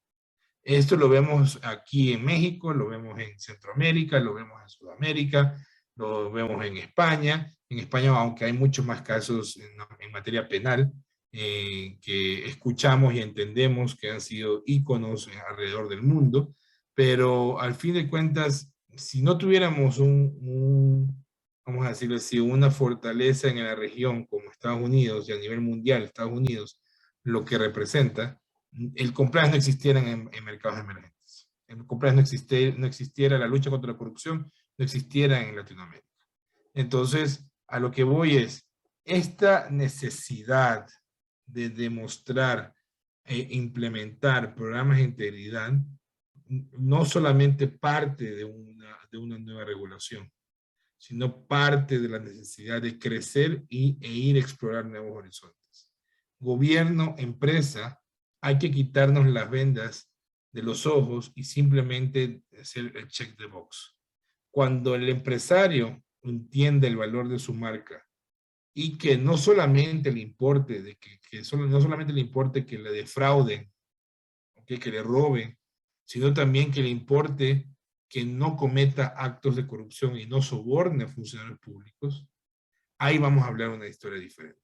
Esto lo vemos aquí en México, lo vemos en Centroamérica, lo vemos en Sudamérica, lo vemos en España. En España, aunque hay muchos más casos en materia penal, que escuchamos y entendemos que han sido íconos alrededor del mundo, pero al fin de cuentas, si no tuviéramos vamos a decirlo así, una fortaleza en la región como Estados Unidos y a nivel mundial Estados Unidos, lo que representa, el compliance no existiera en mercados emergentes. El compliance no existiera, la lucha contra la corrupción no existiera en Latinoamérica. Entonces, a lo que voy es, esta necesidad de demostrar e implementar programas de integridad no solamente parte de una nueva regulación, sino parte de la necesidad de crecer e ir a explorar nuevos horizontes. Gobierno, empresa, hay que quitarnos las vendas de los ojos y simplemente hacer el check the box. Cuando el empresario entiende el valor de su marca y que no solamente le importe no solamente le importe que le defrauden, ¿okay?, que le roben, sino también que le importe que no cometa actos de corrupción y no soborne a funcionarios públicos, ahí vamos a hablar una historia diferente.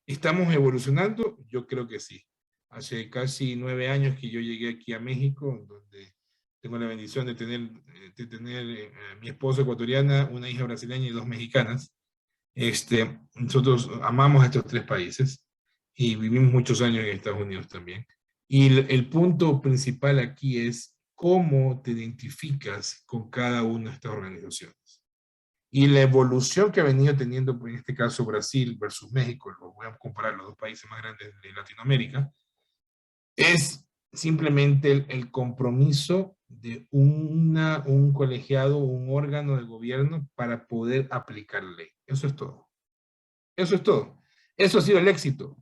¿Estamos evolucionando? Yo creo que sí. hace casi 9 años que yo llegué aquí a México, donde tengo la bendición de tener mi esposa ecuatoriana, una hija brasileña y 2 mexicanas. Nosotros amamos a estos 3 países y vivimos muchos años en Estados Unidos también. Y el punto principal aquí es cómo te identificas con cada una de estas organizaciones. Y la evolución que ha venido teniendo, en este caso Brasil versus México, lo voy a comparar los 2 países más grandes de Latinoamérica, es simplemente el compromiso de un colegiado, un órgano de gobierno para poder aplicar la ley. Eso es todo. Eso es todo. Eso ha sido el éxito,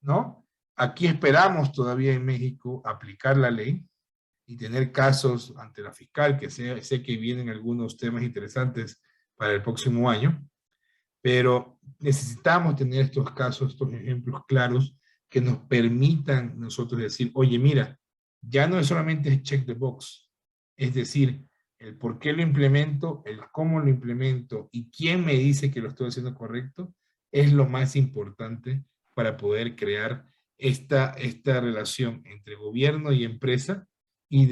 ¿no? Aquí esperamos todavía en México aplicar la ley y tener casos ante la fiscal, que sé que vienen algunos temas interesantes para el próximo año, pero necesitamos tener estos casos, estos ejemplos claros que nos permitan nosotros decir, oye, mira, ya no es solamente check the box, es decir, el por qué lo implemento, el cómo lo implemento y quién me dice que lo estoy haciendo correcto, es lo más importante para poder crear esta relación entre gobierno y empresa y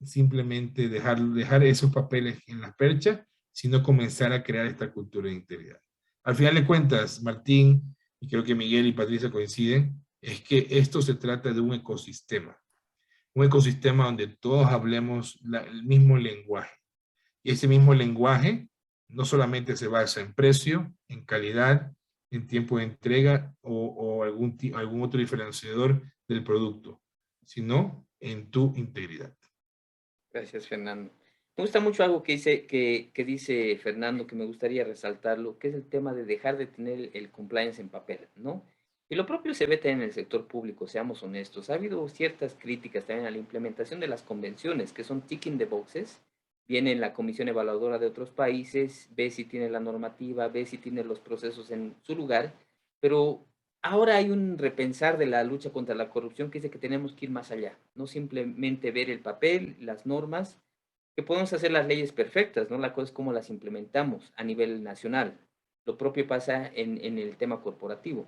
simplemente dejar esos papeles en la percha, sino comenzar a crear esta cultura de integridad. Al final de cuentas, Martín, y creo que Miguel y Patricia coinciden, es que esto se trata de un ecosistema donde todos hablemos el mismo lenguaje. Y ese mismo lenguaje no solamente se basa en precio, en calidad, en tiempo de entrega o algún otro diferenciador del producto, sino en tu integridad. Gracias, Fernando. Me gusta mucho algo que dice Fernando, que me gustaría resaltarlo, que es el tema de dejar de tener el compliance en papel, ¿no? Y lo propio se ve también en el sector público, seamos honestos. Ha habido ciertas críticas también a la implementación de las convenciones, que son ticking the boxes. Viene la comisión evaluadora de otros países, ve si tiene la normativa, ve si tiene los procesos en su lugar, pero ahora hay un repensar de la lucha contra la corrupción que dice que tenemos que ir más allá, no simplemente ver el papel, las normas, que podemos hacer las leyes perfectas, ¿no? La cosa es cómo las implementamos a nivel nacional. Lo propio pasa en el tema corporativo.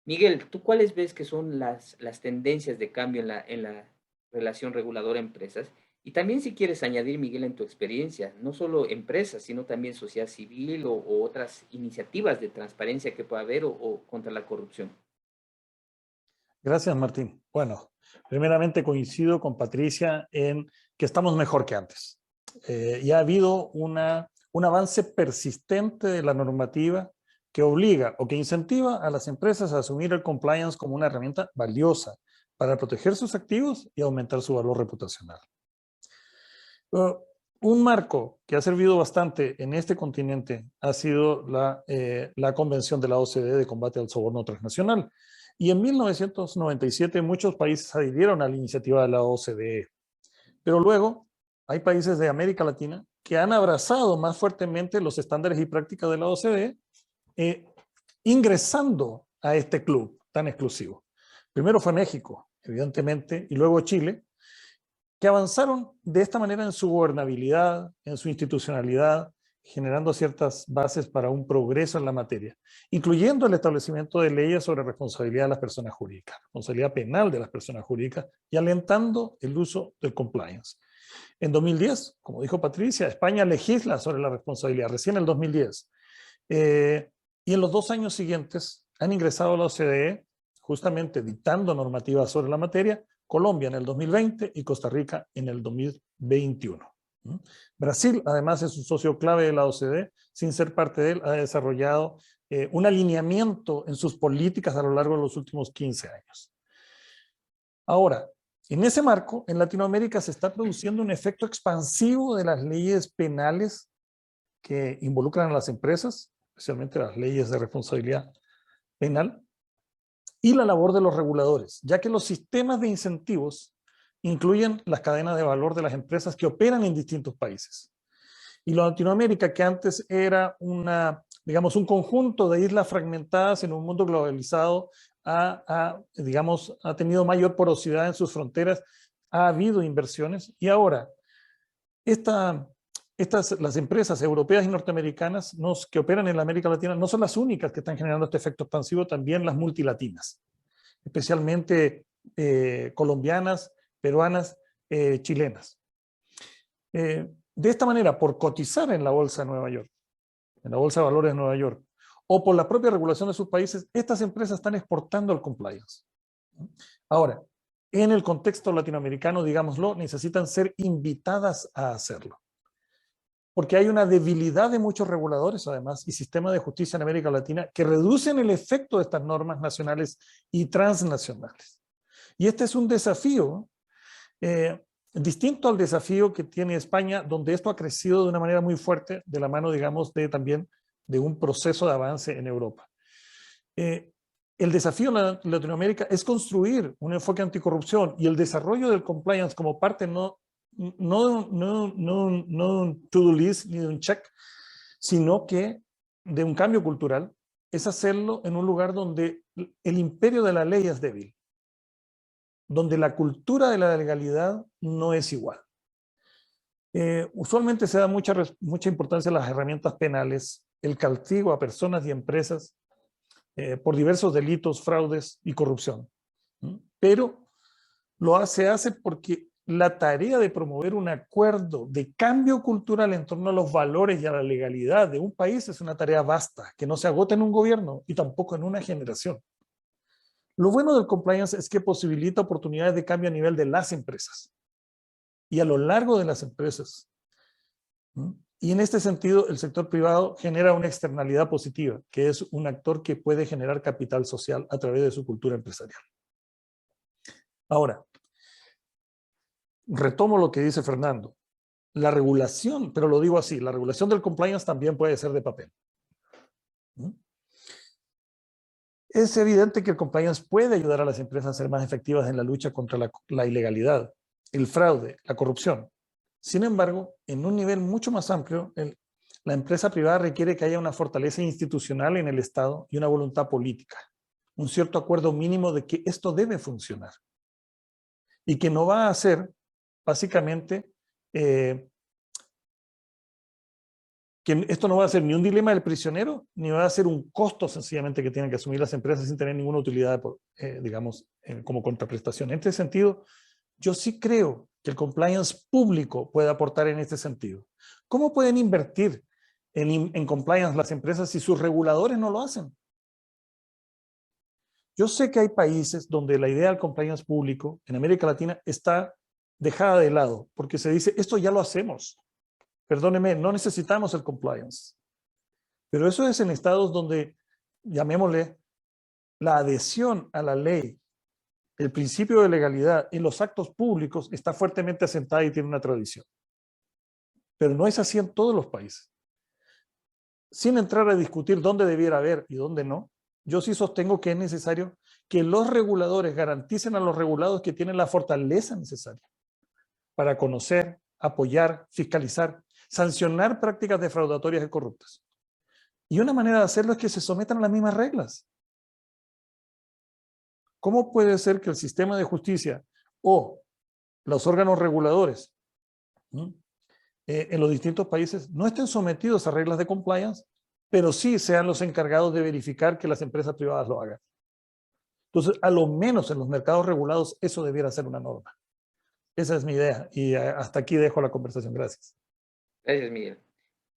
Miguel, ¿tú cuáles ves que son las tendencias de cambio en la relación reguladora-empresas? Y también si quieres añadir, Miguel, en tu experiencia, no solo empresas, sino también sociedad civil o otras iniciativas de transparencia que pueda haber o contra la corrupción. Gracias, Martín. Bueno, primeramente coincido con Patricia en que estamos mejor que antes. Y ha habido un avance persistente de la normativa que obliga o que incentiva a las empresas a asumir el compliance como una herramienta valiosa para proteger sus activos y aumentar su valor reputacional. Un marco que ha servido bastante en este continente ha sido la Convención de la OCDE de combate al soborno transnacional. Y en 1997 muchos países adhirieron a la iniciativa de la OCDE. Pero luego hay países de América Latina que han abrazado más fuertemente los estándares y prácticas de la OCDE, ingresando a este club tan exclusivo. Primero fue México, evidentemente, y luego Chile, que avanzaron de esta manera en su gobernabilidad, en su institucionalidad, generando ciertas bases para un progreso en la materia, incluyendo el establecimiento de leyes sobre responsabilidad de las personas jurídicas, responsabilidad penal de las personas jurídicas y alentando el uso del compliance. En 2010, como dijo Patricia, España legisla sobre la responsabilidad, recién en el 2010. Y en los 2 años siguientes han ingresado a la OCDE, justamente dictando normativas sobre la materia, Colombia en el 2020 y Costa Rica en el 2021. Brasil, además, es un socio clave de la OCDE. Sin ser parte de él, ha desarrollado un alineamiento en sus políticas a lo largo de los últimos 15 años. Ahora, en ese marco, en Latinoamérica se está produciendo un efecto expansivo de las leyes penales que involucran a las empresas, especialmente las leyes de responsabilidad penal, y la labor de los reguladores, ya que los sistemas de incentivos incluyen las cadenas de valor de las empresas que operan en distintos países. Y la Latinoamérica, que antes era digamos, un conjunto de islas fragmentadas en un mundo globalizado, ha tenido mayor porosidad en sus fronteras, ha habido inversiones y ahora las empresas europeas y norteamericanas que operan en la América Latina no son las únicas que están generando este efecto expansivo, también las multilatinas, especialmente colombianas, peruanas, chilenas. De esta manera, por cotizar en la Bolsa de Nueva York, en la Bolsa de Valores de Nueva York, o por la propia regulación de sus países, estas empresas están exportando el compliance. Ahora, en el contexto latinoamericano, digámoslo, necesitan ser invitadas a hacerlo. Porque hay una debilidad de muchos reguladores, además, y sistemas de justicia en América Latina que reducen el efecto de estas normas nacionales y transnacionales. Y este es un desafío distinto al desafío que tiene España, donde esto ha crecido de una manera muy fuerte, de la mano, digamos, también de un proceso de avance en Europa. El desafío en Latinoamérica es construir un enfoque anticorrupción y el desarrollo del compliance como parte no un to-do list ni de un check, sino que de un cambio cultural, es hacerlo en un lugar donde el imperio de la ley es débil, donde la cultura de la legalidad no es igual. Usualmente se da mucha importancia a las herramientas penales, el castigo a personas y empresas por diversos delitos, fraudes y corrupción. Pero se hace porque la tarea de promover un acuerdo de cambio cultural en torno a los valores y a la legalidad de un país es una tarea vasta, que no se agota en un gobierno y tampoco en una generación. Lo bueno del compliance es que posibilita oportunidades de cambio a nivel de las empresas y a lo largo de las empresas. Y en este sentido, el sector privado genera una externalidad positiva, que es un actor que puede generar capital social a través de su cultura empresarial. Ahora, retomo lo que dice Fernando. La regulación, pero lo digo así, la regulación del compliance también puede ser de papel. Es evidente que el compliance puede ayudar a las empresas a ser más efectivas en la lucha contra la ilegalidad, el fraude, la corrupción. Sin embargo, en un nivel mucho más amplio, la empresa privada requiere que haya una fortaleza institucional en el Estado y una voluntad política, un cierto acuerdo mínimo de que esto debe funcionar y que no va a ser, básicamente, que esto no va a ser ni un dilema del prisionero, ni va a ser un costo sencillamente que tienen que asumir las empresas sin tener ninguna utilidad, digamos, como contraprestación. En este sentido, yo sí creo que el compliance público puede aportar en este sentido. ¿Cómo pueden invertir en compliance las empresas si sus reguladores no lo hacen? Yo sé que hay países donde la idea del compliance público en América Latina está dejada de lado, porque se dice, esto ya lo hacemos. Perdóneme, no necesitamos el compliance. Pero eso es en estados donde, llamémosle, la adhesión a la ley, el principio de legalidad en los actos públicos está fuertemente asentada y tiene una tradición. Pero no es así en todos los países. Sin entrar a discutir dónde debiera haber y dónde no, yo sí sostengo que es necesario que los reguladores garanticen a los regulados que tienen la fortaleza necesaria para conocer, apoyar, fiscalizar, sancionar prácticas defraudatorias y corruptas. Y una manera de hacerlo es que se sometan a las mismas reglas. ¿Cómo puede ser que el sistema de justicia o los órganos reguladores en los distintos países no estén sometidos a reglas de compliance, pero sí sean los encargados de verificar que las empresas privadas lo hagan? Entonces, a lo menos en los mercados regulados, eso debiera ser una norma. Esa es mi idea y hasta aquí dejo la conversación. Gracias. Gracias, Miguel.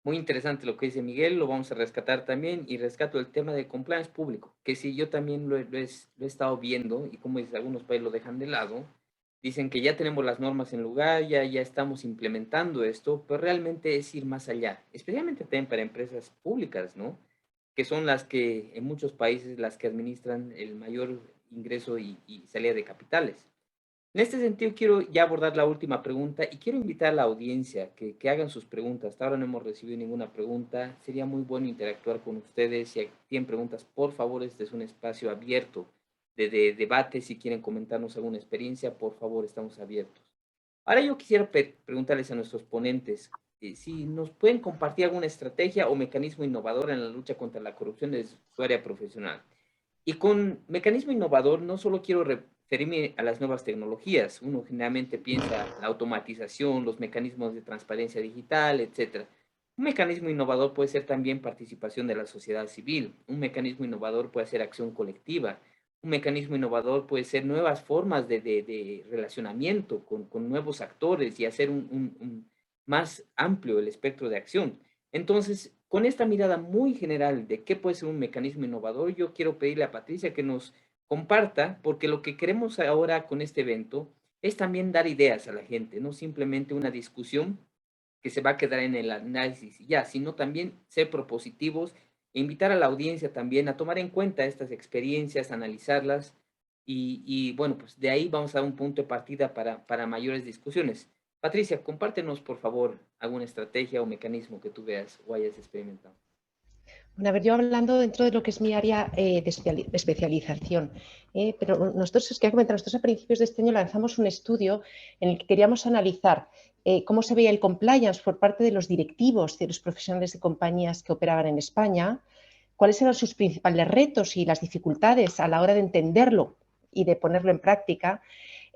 Muy interesante lo que dice Miguel, lo vamos a rescatar también, y rescato el tema de compliance público, que sí, yo también lo he estado viendo, y como dice, algunos países lo dejan de lado, dicen que ya tenemos las normas en lugar, ya estamos implementando esto, pero realmente es ir más allá, especialmente también para empresas públicas, ¿no? Que son las que, en muchos países, las que administran el mayor ingreso y salida de capitales. En este sentido, quiero ya abordar la última pregunta y quiero invitar a la audiencia que hagan sus preguntas. Hasta ahora no hemos recibido ninguna pregunta. Sería muy bueno interactuar con ustedes. Si tienen preguntas, por favor, este es un espacio abierto de debate. Si quieren comentarnos alguna experiencia, por favor, estamos abiertos. Ahora yo quisiera preguntarles a nuestros ponentes si nos pueden compartir alguna estrategia o mecanismo innovador en la lucha contra la corrupción de su área profesional. Y con mecanismo innovador no solo quiero referirme a las nuevas tecnologías. Uno generalmente piensa en la automatización, los mecanismos de transparencia digital, etc. Un mecanismo innovador puede ser también participación de la sociedad civil. Un mecanismo innovador puede ser acción colectiva. un mecanismo innovador puede ser nuevas formas de relacionamiento con nuevos actores y hacer más amplio el espectro de acción. Entonces, con esta mirada muy general de qué puede ser un mecanismo innovador, yo quiero pedirle a Patricia que nos comparta, porque lo que queremos ahora con este evento es también dar ideas a la gente, no simplemente una discusión que se va a quedar en el análisis y ya, sino también ser propositivos e invitar a la audiencia también a tomar en cuenta estas experiencias, analizarlas bueno, pues de ahí vamos a dar un punto de partida para mayores discusiones. Patricia, compártenos por favor alguna estrategia o mecanismo que tú veas o hayas experimentado. Bueno, a ver, yo hablando dentro de lo que es mi área de especialización, pero nosotros, os quería comentar, nosotros a principios de este año lanzamos un estudio en el que queríamos analizar cómo se veía el compliance por parte de los directivos, de los profesionales de compañías que operaban en España, cuáles eran sus principales retos y las dificultades a la hora de entenderlo y de ponerlo en práctica.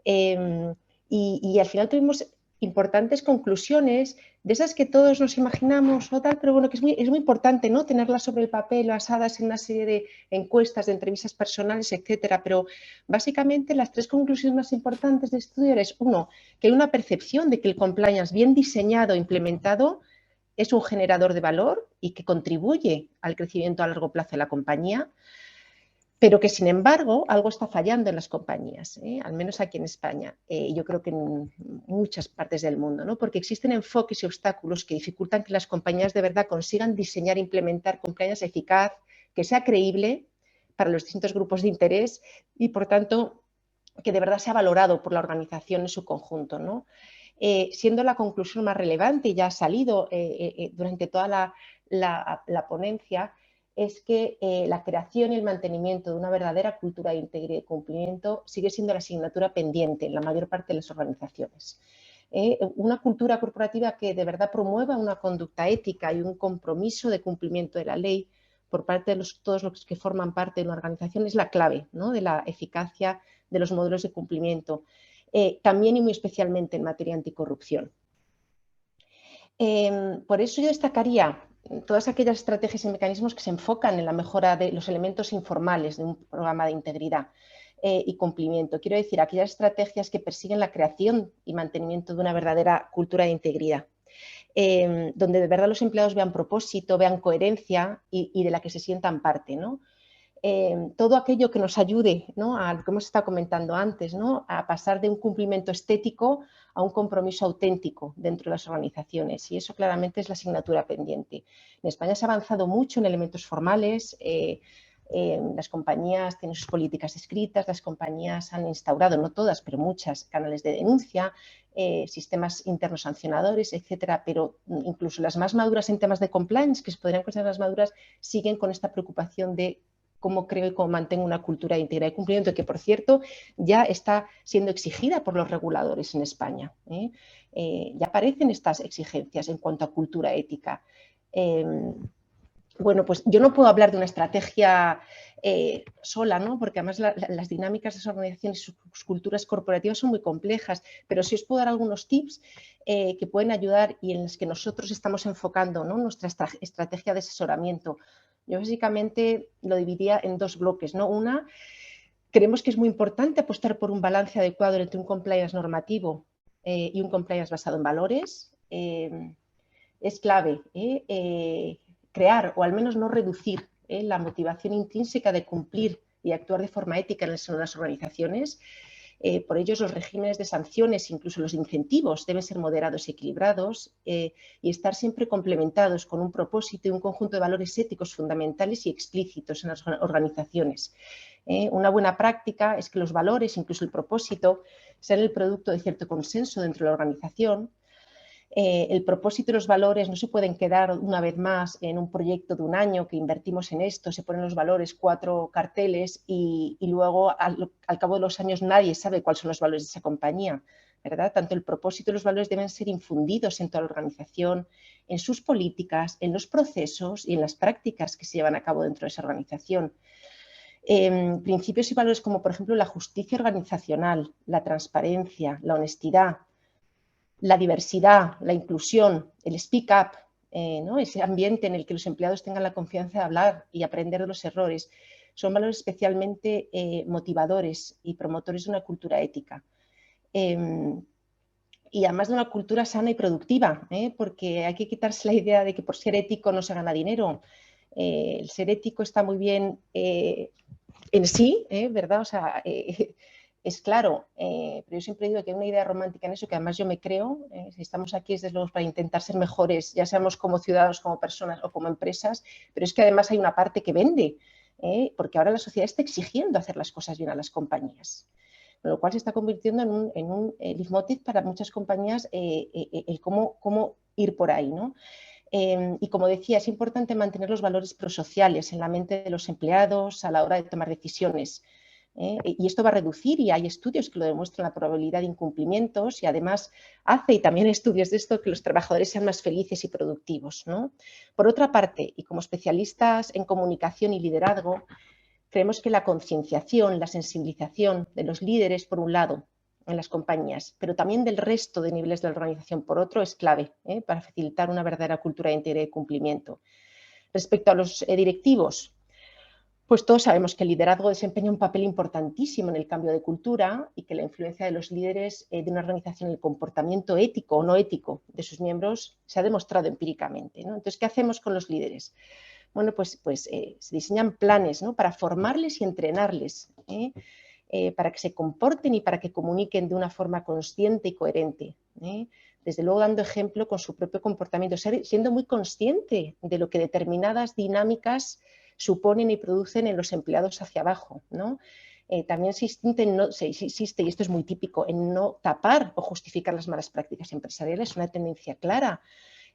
Y al final tuvimos importantes conclusiones, de esas que todos nos imaginamos o tal, pero bueno, que es muy importante, ¿no? Tenerlas sobre el papel, basadas en una serie de encuestas, de entrevistas personales, etcétera. Pero básicamente las tres conclusiones más importantes de estudio es, uno, que hay una percepción de que el compliance bien diseñado e implementado es un generador de valor y que contribuye al crecimiento a largo plazo de la compañía, pero que, sin embargo, algo está fallando en las compañías, al menos aquí en España, yo creo que en muchas partes del mundo, ¿no? Porque existen enfoques y obstáculos que dificultan que las compañías de verdad consigan diseñar e implementar compliance eficaz, que sea creíble para los distintos grupos de interés y, por tanto, que de verdad sea valorado por la organización en su conjunto, ¿no? Siendo la conclusión más relevante, y ya ha salido durante toda la ponencia, es que la creación y el mantenimiento de una verdadera cultura de integridad y cumplimiento sigue siendo la asignatura pendiente en la mayor parte de las organizaciones. Una cultura corporativa que de verdad promueva una conducta ética y un compromiso de cumplimiento de la ley por parte de todos los que forman parte de una organización es la clave, ¿no? De la eficacia de los modelos de cumplimiento, también y muy especialmente en materia anticorrupción. Por eso yo destacaría todas aquellas estrategias y mecanismos que se enfocan en la mejora de los elementos informales de un programa de integridad y cumplimiento. Quiero decir, aquellas estrategias que persiguen la creación y mantenimiento de una verdadera cultura de integridad, donde de verdad los empleados vean propósito, vean coherencia y de la que se sientan parte, ¿no? Todo aquello que nos ayude, ¿no? A lo que hemos estado comentando antes, ¿no? A pasar de un cumplimiento estético a un compromiso auténtico dentro de las organizaciones, y eso claramente es la asignatura pendiente. En España se ha avanzado mucho en elementos formales, las compañías tienen sus políticas escritas, las compañías han instaurado, no todas, pero muchas, canales de denuncia, sistemas internos sancionadores, etcétera, pero incluso las más maduras en temas de compliance, que se podrían considerar las maduras, siguen con esta preocupación de cómo creo y cómo mantengo una cultura de integridad y cumplimiento, que, por cierto, ya está siendo exigida por los reguladores en España. Ya aparecen estas exigencias en cuanto a cultura ética. Bueno, pues yo no puedo hablar de una estrategia sola, ¿no? Porque además las dinámicas de las organizaciones y sus culturas corporativas son muy complejas, pero sí os puedo dar algunos tips que pueden ayudar y en los que nosotros estamos enfocando, ¿no? Nuestra estrategia de asesoramiento. Yo básicamente lo dividía en dos bloques, ¿no? Una, creemos que es muy importante apostar por un balance adecuado entre un compliance normativo y un compliance basado en valores. Es clave crear o al menos no reducir la motivación intrínseca de cumplir y actuar de forma ética en las organizaciones. Por ello, los regímenes de sanciones, incluso los incentivos, deben ser moderados y equilibrados y estar siempre complementados con un propósito y un conjunto de valores éticos fundamentales y explícitos en las organizaciones. Una buena práctica es que los valores, incluso el propósito, sean el producto de cierto consenso dentro de la organización. El propósito y los valores no se pueden quedar una vez más en un proyecto de un año que invertimos en esto, se ponen los valores, 4 carteles y luego al cabo de los años nadie sabe cuáles son los valores de esa compañía, ¿verdad? Tanto el propósito y los valores deben ser infundidos en toda la organización, en sus políticas, en los procesos y en las prácticas que se llevan a cabo dentro de esa organización. Principios y valores como, por ejemplo, la justicia organizacional, la transparencia, la honestidad, la diversidad, la inclusión, el speak up, ¿no? Ese ambiente en el que los empleados tengan la confianza de hablar y aprender de los errores, son valores especialmente motivadores y promotores de una cultura ética. Y además de una cultura sana y productiva, porque hay que quitarse la idea de que por ser ético no se gana dinero. El ser ético está muy bien en sí, ¿verdad? O sea, es claro, pero yo siempre digo que hay una idea romántica en eso, que además yo me creo, si estamos aquí es desde luego para intentar ser mejores, ya seamos como ciudadanos, como personas o como empresas, pero es que además hay una parte que vende, porque ahora la sociedad está exigiendo hacer las cosas bien a las compañías, lo cual se está convirtiendo en un leitmotiv para muchas compañías el cómo ir por ahí, ¿no? Y como decía, es importante mantener los valores prosociales en la mente de los empleados a la hora de tomar decisiones. Y esto va a reducir, y hay estudios que lo demuestran, la probabilidad de incumplimientos, y además hace, y también hay estudios de esto, que los trabajadores sean más felices y productivos, ¿no? Por otra parte, y como especialistas en comunicación y liderazgo, creemos que la concienciación, la sensibilización de los líderes, por un lado, en las compañías, pero también del resto de niveles de la organización, por otro, es clave para facilitar una verdadera cultura de integridad y cumplimiento. Respecto a los directivos, pues todos sabemos que el liderazgo desempeña un papel importantísimo en el cambio de cultura y que la influencia de los líderes de una organización en el comportamiento ético o no ético de sus miembros se ha demostrado empíricamente, ¿no? Entonces, ¿qué hacemos con los líderes? Bueno, pues se diseñan planes, ¿no?, para formarles y entrenarles, para que se comporten y para que comuniquen de una forma consciente y coherente. Desde luego dando ejemplo con su propio comportamiento, siendo muy consciente de lo que determinadas dinámicas suponen y producen en los empleados hacia abajo, ¿no? También se insiste, y esto es muy típico, en no tapar o justificar las malas prácticas empresariales, una tendencia clara,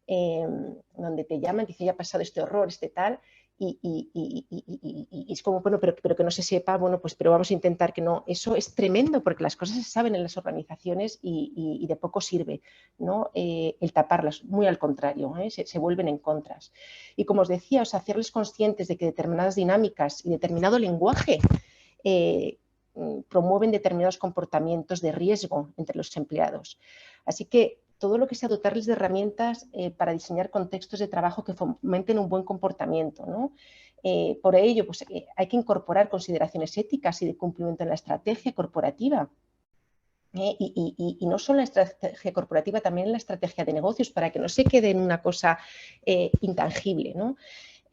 donde te llaman y dicen, ya ha pasado este horror, este tal, y es como, bueno, pero que no se sepa, bueno, pues pero vamos a intentar que no. Eso es tremendo, porque las cosas se saben en las organizaciones y de poco sirve, ¿no? El taparlas, muy al contrario, se vuelven en contras. Y como os decía, o sea, hacerles conscientes de que determinadas dinámicas y determinado lenguaje promueven determinados comportamientos de riesgo entre los empleados. Así que todo lo que sea dotarles de herramientas para diseñar contextos de trabajo que fomenten un buen comportamiento, ¿no? Por ello, pues, hay que incorporar consideraciones éticas y de cumplimiento en la estrategia corporativa. Y no solo en la estrategia corporativa, también en la estrategia de negocios, para que no se quede en una cosa intangible, ¿no?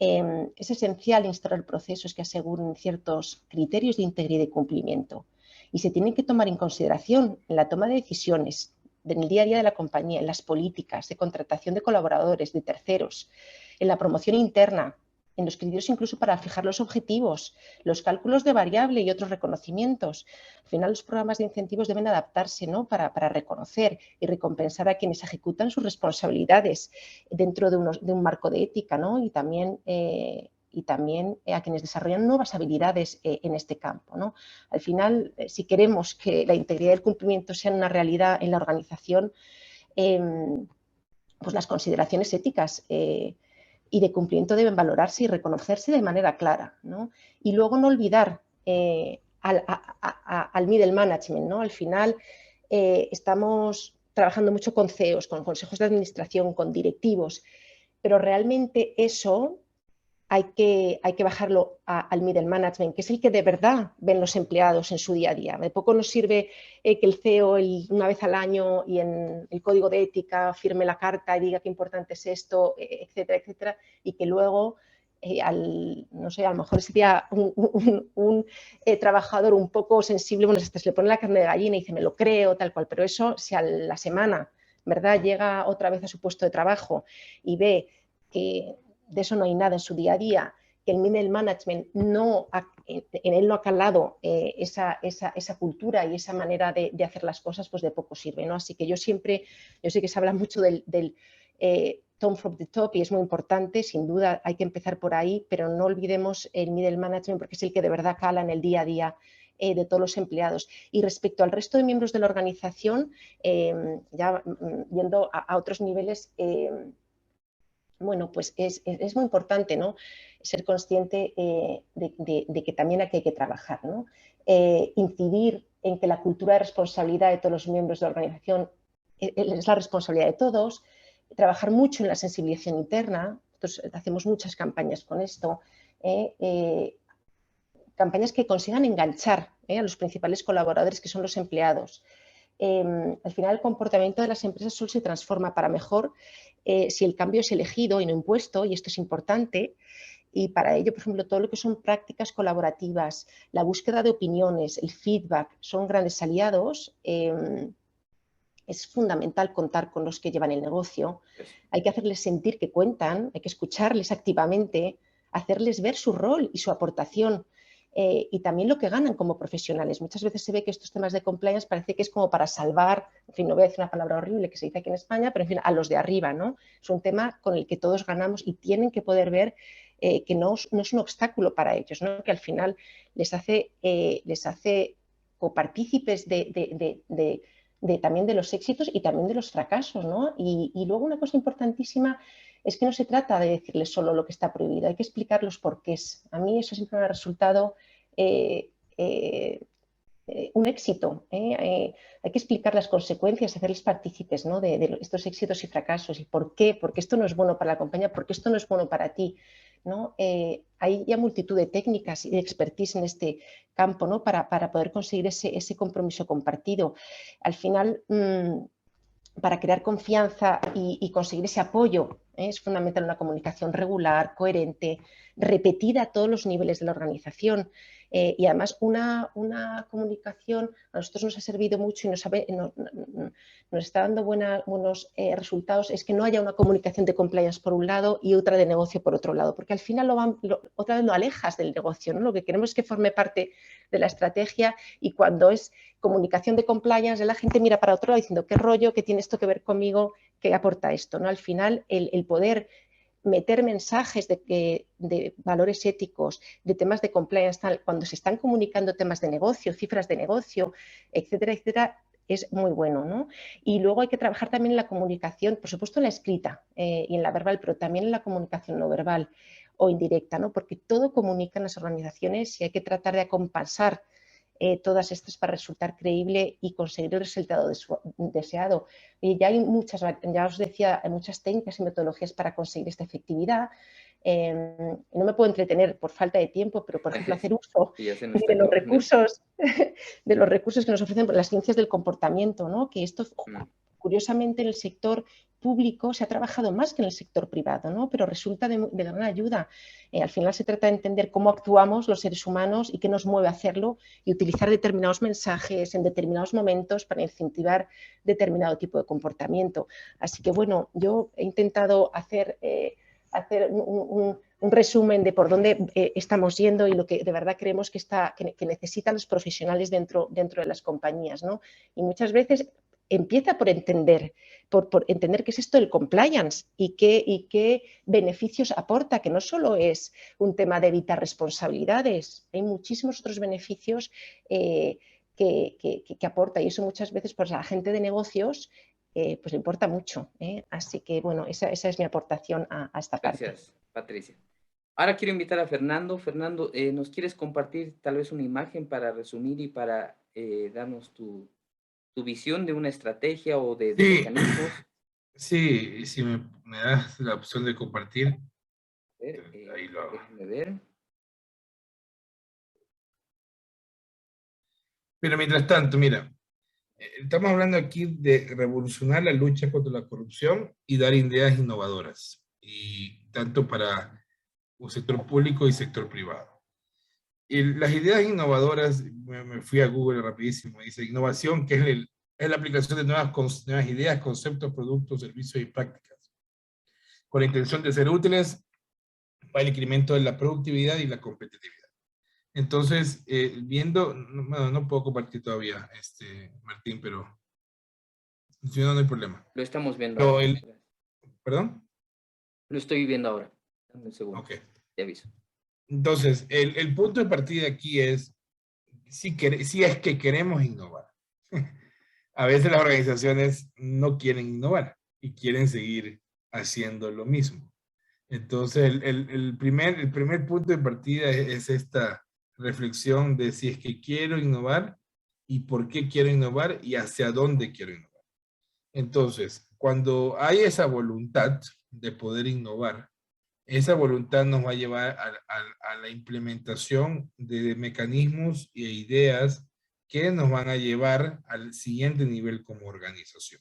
Es esencial instaurar procesos que aseguren ciertos criterios de integridad y cumplimiento. Y se tienen que tomar en consideración en la toma de decisiones, en el día a día de la compañía, en las políticas de contratación de colaboradores, de terceros, en la promoción interna, en los criterios incluso para fijar los objetivos, los cálculos de variable y otros reconocimientos. Al final, los programas de incentivos deben adaptarse, ¿no?, para reconocer y recompensar a quienes ejecutan sus responsabilidades dentro de un marco de ética, ¿no? Y también a quienes desarrollan nuevas habilidades en este campo, ¿no? Al final, si queremos que la integridad y el cumplimiento sean una realidad en la organización, pues las consideraciones éticas y de cumplimiento deben valorarse y reconocerse de manera clara, ¿no? Y luego no olvidar al middle management, ¿no? Al final estamos trabajando mucho con CEOs, con consejos de administración, con directivos, pero realmente eso hay que bajarlo al middle management, que es el que de verdad ven los empleados en su día a día. De poco nos sirve que el CEO una vez al año y en el código de ética firme la carta y diga qué importante es esto, etcétera, etcétera, y que luego, no sé, a lo mejor sería un trabajador un poco sensible, bueno, se le pone la carne de gallina y dice, me lo creo, tal cual, pero eso, si a la semana, ¿verdad?, llega otra vez a su puesto de trabajo y ve que de eso no hay nada en su día a día, que el middle management en él no ha calado esa cultura y esa manera de hacer las cosas, pues de poco sirve, ¿no? Así que yo sé que se habla mucho del tone from the top y es muy importante, sin duda hay que empezar por ahí, pero no olvidemos el middle management porque es el que de verdad cala en el día a día de todos los empleados. Y respecto al resto de miembros de la organización, ya yendo a otros niveles, bueno, pues es muy importante, ¿no?, ser consciente de que también aquí hay que trabajar, ¿no? Incidir en que la cultura de responsabilidad de todos los miembros de la organización es la responsabilidad de todos, trabajar mucho en la sensibilización interna. Nosotros hacemos muchas campañas con esto, campañas que consigan enganchar a los principales colaboradores, que son los empleados. Al final el comportamiento de las empresas solo se transforma para mejor si el cambio es elegido y no impuesto, y esto es importante. Y para ello, por ejemplo, todo lo que son prácticas colaborativas, la búsqueda de opiniones, el feedback, son grandes aliados. Es fundamental contar con los que llevan el negocio. Hay que hacerles sentir que cuentan, hay que escucharles activamente, hacerles ver su rol y su aportación. Y también lo que ganan como profesionales. Muchas veces se ve que estos temas de compliance parece que es como para salvar, en fin, no voy a decir una palabra horrible que se dice aquí en España, pero en fin, a los de arriba, ¿no? Es un tema con el que todos ganamos y tienen que poder ver que no es un obstáculo para ellos, ¿no? Que al final les hace copartícipes también de los éxitos y también de los fracasos, ¿no? Y luego una cosa importantísima es que no se trata de decirles solo lo que está prohibido, hay que explicar los porqués. A mí eso siempre me ha resultado un éxito. Hay que explicar las consecuencias, hacerles partícipes, ¿no? de estos éxitos y fracasos y por qué, porque esto no es bueno para la compañía, porque esto no es bueno para ti, ¿no? Hay ya multitud de técnicas y de expertise en este campo, ¿no? para poder conseguir ese compromiso compartido. Al final, para crear confianza y conseguir ese apoyo, es fundamental una comunicación regular, coherente, repetida a todos los niveles de la organización. Y además una comunicación a nosotros nos ha servido mucho y nos está dando buenos resultados, es que no haya una comunicación de compliance por un lado y otra de negocio por otro lado, porque al final otra vez lo alejas del negocio, ¿no? Lo que queremos es que forme parte de la estrategia, y cuando es comunicación de compliance, la gente mira para otro lado diciendo qué rollo, qué tiene esto que ver conmigo, qué aporta esto, ¿no? Al final el poder meter mensajes de valores éticos, de temas de compliance, cuando se están comunicando temas de negocio, cifras de negocio, etcétera, etcétera, es muy bueno, ¿no? Y luego hay que trabajar también en la comunicación, por supuesto en la escrita y en la verbal, pero también en la comunicación no verbal o indirecta, ¿no? Porque todo comunica en las organizaciones y hay que tratar de acompasar todas estas para resultar creíble y conseguir el resultado deseado. Y ya hay ya os decía, hay muchas técnicas y metodologías para conseguir esta efectividad. No me puedo entretener por falta de tiempo, pero por ejemplo hacer uso de los recursos que nos ofrecen las ciencias del comportamiento, ¿no? Que esto, curiosamente, en el sector público se ha trabajado más que en el sector privado, ¿no? Pero resulta de gran ayuda. Al final se trata de entender cómo actuamos los seres humanos y qué nos mueve a hacerlo, y utilizar determinados mensajes en determinados momentos para incentivar determinado tipo de comportamiento. Así que, bueno, yo he intentado hacer un resumen de por dónde estamos yendo y lo que de verdad creemos que necesitan los profesionales dentro de las compañías, ¿no? Y muchas veces empieza por entender qué es esto del compliance y qué beneficios aporta, que no solo es un tema de evitar responsabilidades, hay muchísimos otros beneficios que aporta, y eso muchas veces pues, a la gente de negocios pues le importa mucho. Así que, bueno, esa es mi aportación a esta parte. Gracias, Patricia. Ahora quiero invitar a Fernando. Fernando, ¿nos quieres compartir tal vez una imagen para resumir y para darnos tu visión de una estrategia o de mecanismos? Sí, si me das la opción de compartir, A ver, ahí lo hago. déjame ver. Pero mientras tanto, mira, estamos hablando aquí de revolucionar la lucha contra la corrupción y dar ideas innovadoras, y tanto para un sector público y sector privado. Y las ideas innovadoras, me fui a Google rapidísimo, dice innovación, que es la aplicación de nuevas ideas, conceptos, productos, servicios y prácticas, con la intención de ser útiles para el incremento de la productividad y la competitividad. Entonces, viendo, no puedo compartir todavía, Martín, pero si no, no hay problema. Lo estamos viendo Pero ahora. ¿Perdón? Lo estoy viendo ahora. Dame un segundo. Ok. Te aviso. Entonces, el punto de partida aquí es, si es que queremos innovar. A veces las organizaciones no quieren innovar y quieren seguir haciendo lo mismo. Entonces, el primer punto de partida es esta reflexión de si es que quiero innovar y por qué quiero innovar y hacia dónde quiero innovar. Entonces, cuando hay esa voluntad de poder innovar, esa voluntad nos va a llevar a la implementación de mecanismos e ideas que nos van a llevar al siguiente nivel como organización.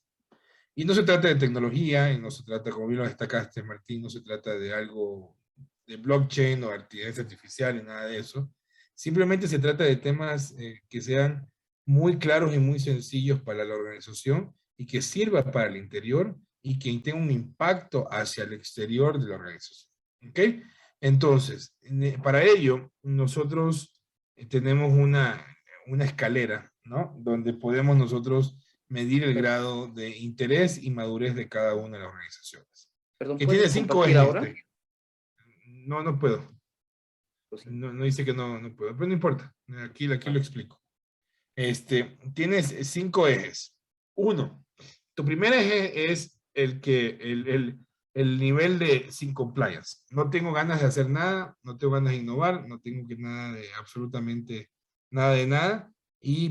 Y no se trata de tecnología, y no se trata, como bien lo destacaste, Martín, no se trata de algo de blockchain o inteligencia artificial y nada de eso. Simplemente se trata de temas que sean muy claros y muy sencillos para la organización y que sirva para el interior y que tenga un impacto hacia el exterior de la organización. ¿Ok? Entonces, para ello, nosotros tenemos una escalera, ¿no? Donde podemos nosotros medir el grado de interés y madurez de cada una de las organizaciones. Perdón, Que tiene ¿puedes 5 compartir ejes. ahora? No puedo. Pues sí. No dice que no puedo, pero no importa. Aquí lo explico. Tienes 5 ejes. 1, tu primer eje es el nivel de sin compliance. No tengo ganas de hacer nada, no tengo ganas de innovar, no tengo que nada de absolutamente nada de nada,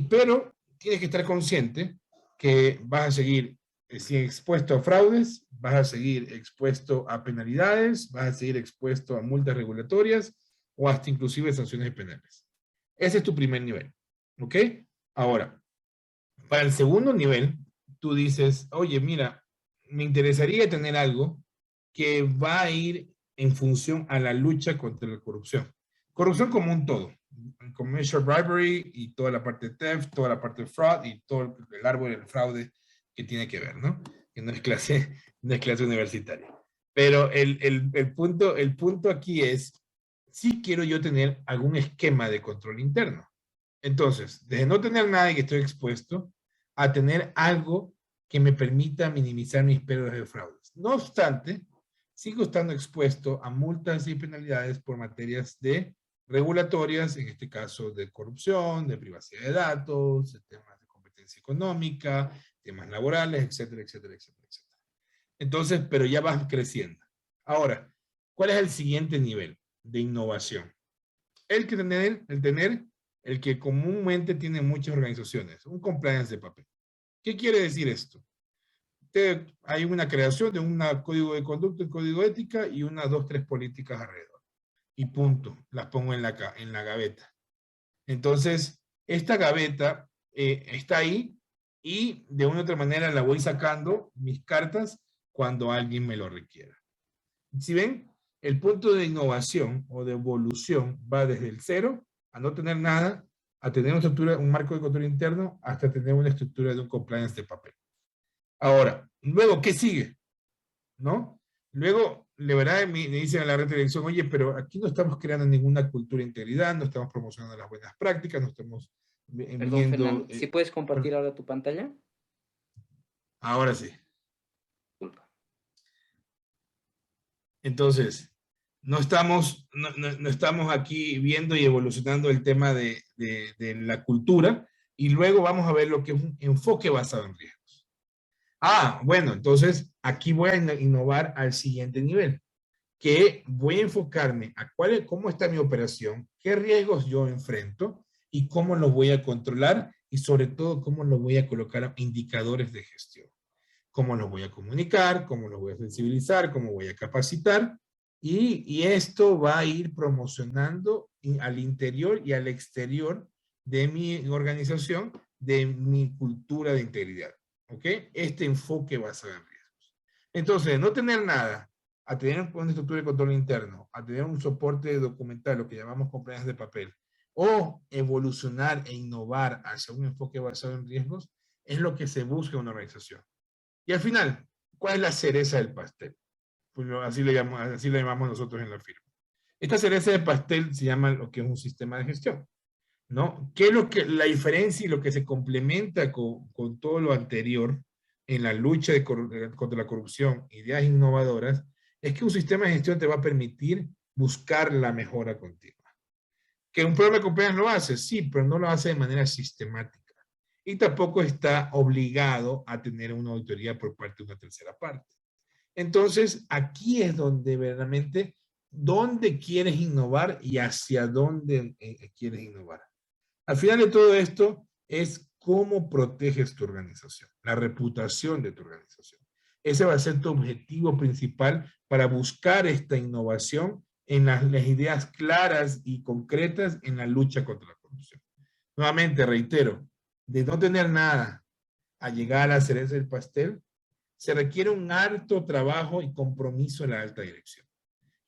pero tienes que estar consciente que vas a seguir expuesto a fraudes, vas a seguir expuesto a penalidades, vas a seguir expuesto a multas regulatorias o hasta inclusive sanciones penales. Ese es tu primer nivel, ¿ok? Ahora, para el segundo nivel, tú dices, oye, mira, me interesaría tener algo que va a ir en función a la lucha contra la corrupción. Corrupción como un todo. Commercial bribery y toda la parte de theft, toda la parte de fraud y todo el árbol del fraude que tiene que ver, ¿no? Que no es clase universitaria. Pero el punto aquí es, sí quiero yo tener algún esquema de control interno. Entonces, desde no tener nada y que estoy expuesto, a tener algo que me permita minimizar mis pérdidas de fraudes. No obstante, sigo estando expuesto a multas y penalidades por materias de regulatorias, en este caso de corrupción, de privacidad de datos, de temas de competencia económica, temas laborales, etcétera, etcétera, etcétera, etcétera. Entonces, pero ya vas creciendo. Ahora, ¿cuál es el siguiente nivel de innovación? El que comúnmente tiene muchas organizaciones, un compliance de papel. ¿Qué quiere decir esto? Hay una creación de un código de conducta, un código de ética y 1, 2, 3 políticas alrededor. Y punto, las pongo en la gaveta. Entonces, esta gaveta está ahí y de una u otra manera la voy sacando mis cartas cuando alguien me lo requiera. Si ven, el punto de innovación o de evolución va desde el 0 a no tener nada, a tener una estructura, un marco de control interno, hasta tener una estructura de un compliance de papel. Ahora, luego, ¿qué sigue? ¿No? Luego, de verdad, me dicen a la red de dirección, oye, pero aquí no estamos creando ninguna cultura de integridad, no estamos promocionando las buenas prácticas, no estamos Perdón, viendo... Fernando, ¿sí puedes compartir ahora tu pantalla? Ahora sí. Disculpa. Entonces, no estamos aquí viendo y evolucionando el tema de la cultura, y luego vamos a ver lo que es un enfoque basado en riesgos. Bueno, entonces aquí voy a innovar al siguiente nivel, que voy a enfocarme a cómo está mi operación, qué riesgos yo enfrento y cómo los voy a controlar, y sobre todo cómo los voy a colocar a indicadores de gestión. Cómo los voy a comunicar, cómo los voy a sensibilizar, cómo voy a capacitar, y esto va a ir promocionando al interior y al exterior de mi organización, de mi cultura de integridad. ¿Ok? Este enfoque basado en riesgos. Entonces, de no tener nada, a tener una estructura de control interno, a tener un soporte documental, lo que llamamos compliance de papel, o evolucionar e innovar hacia un enfoque basado en riesgos, es lo que se busca en una organización. Y al final, ¿cuál es la cereza del pastel? Pues así le llamamos nosotros en la firma. Esta cereza del pastel se llama lo que es un sistema de gestión, ¿no? ¿Qué es la diferencia y lo que se complementa con todo lo anterior en la lucha contra la corrupción, ideas innovadoras? Es que un sistema de gestión te va a permitir buscar la mejora continua. ¿Que un programa de compliance lo hace? Sí, pero no lo hace de manera sistemática. Y tampoco está obligado a tener una auditoría por parte de una tercera parte. Entonces, aquí es donde verdaderamente, dónde quieres innovar y hacia dónde quieres innovar. Al final de todo esto es cómo proteges tu organización, la reputación de tu organización. Ese va a ser tu objetivo principal para buscar esta innovación en las ideas claras y concretas en la lucha contra la corrupción. Nuevamente, reitero, de no tener nada a llegar a la cereza del pastel, se requiere un harto trabajo y compromiso en la alta dirección.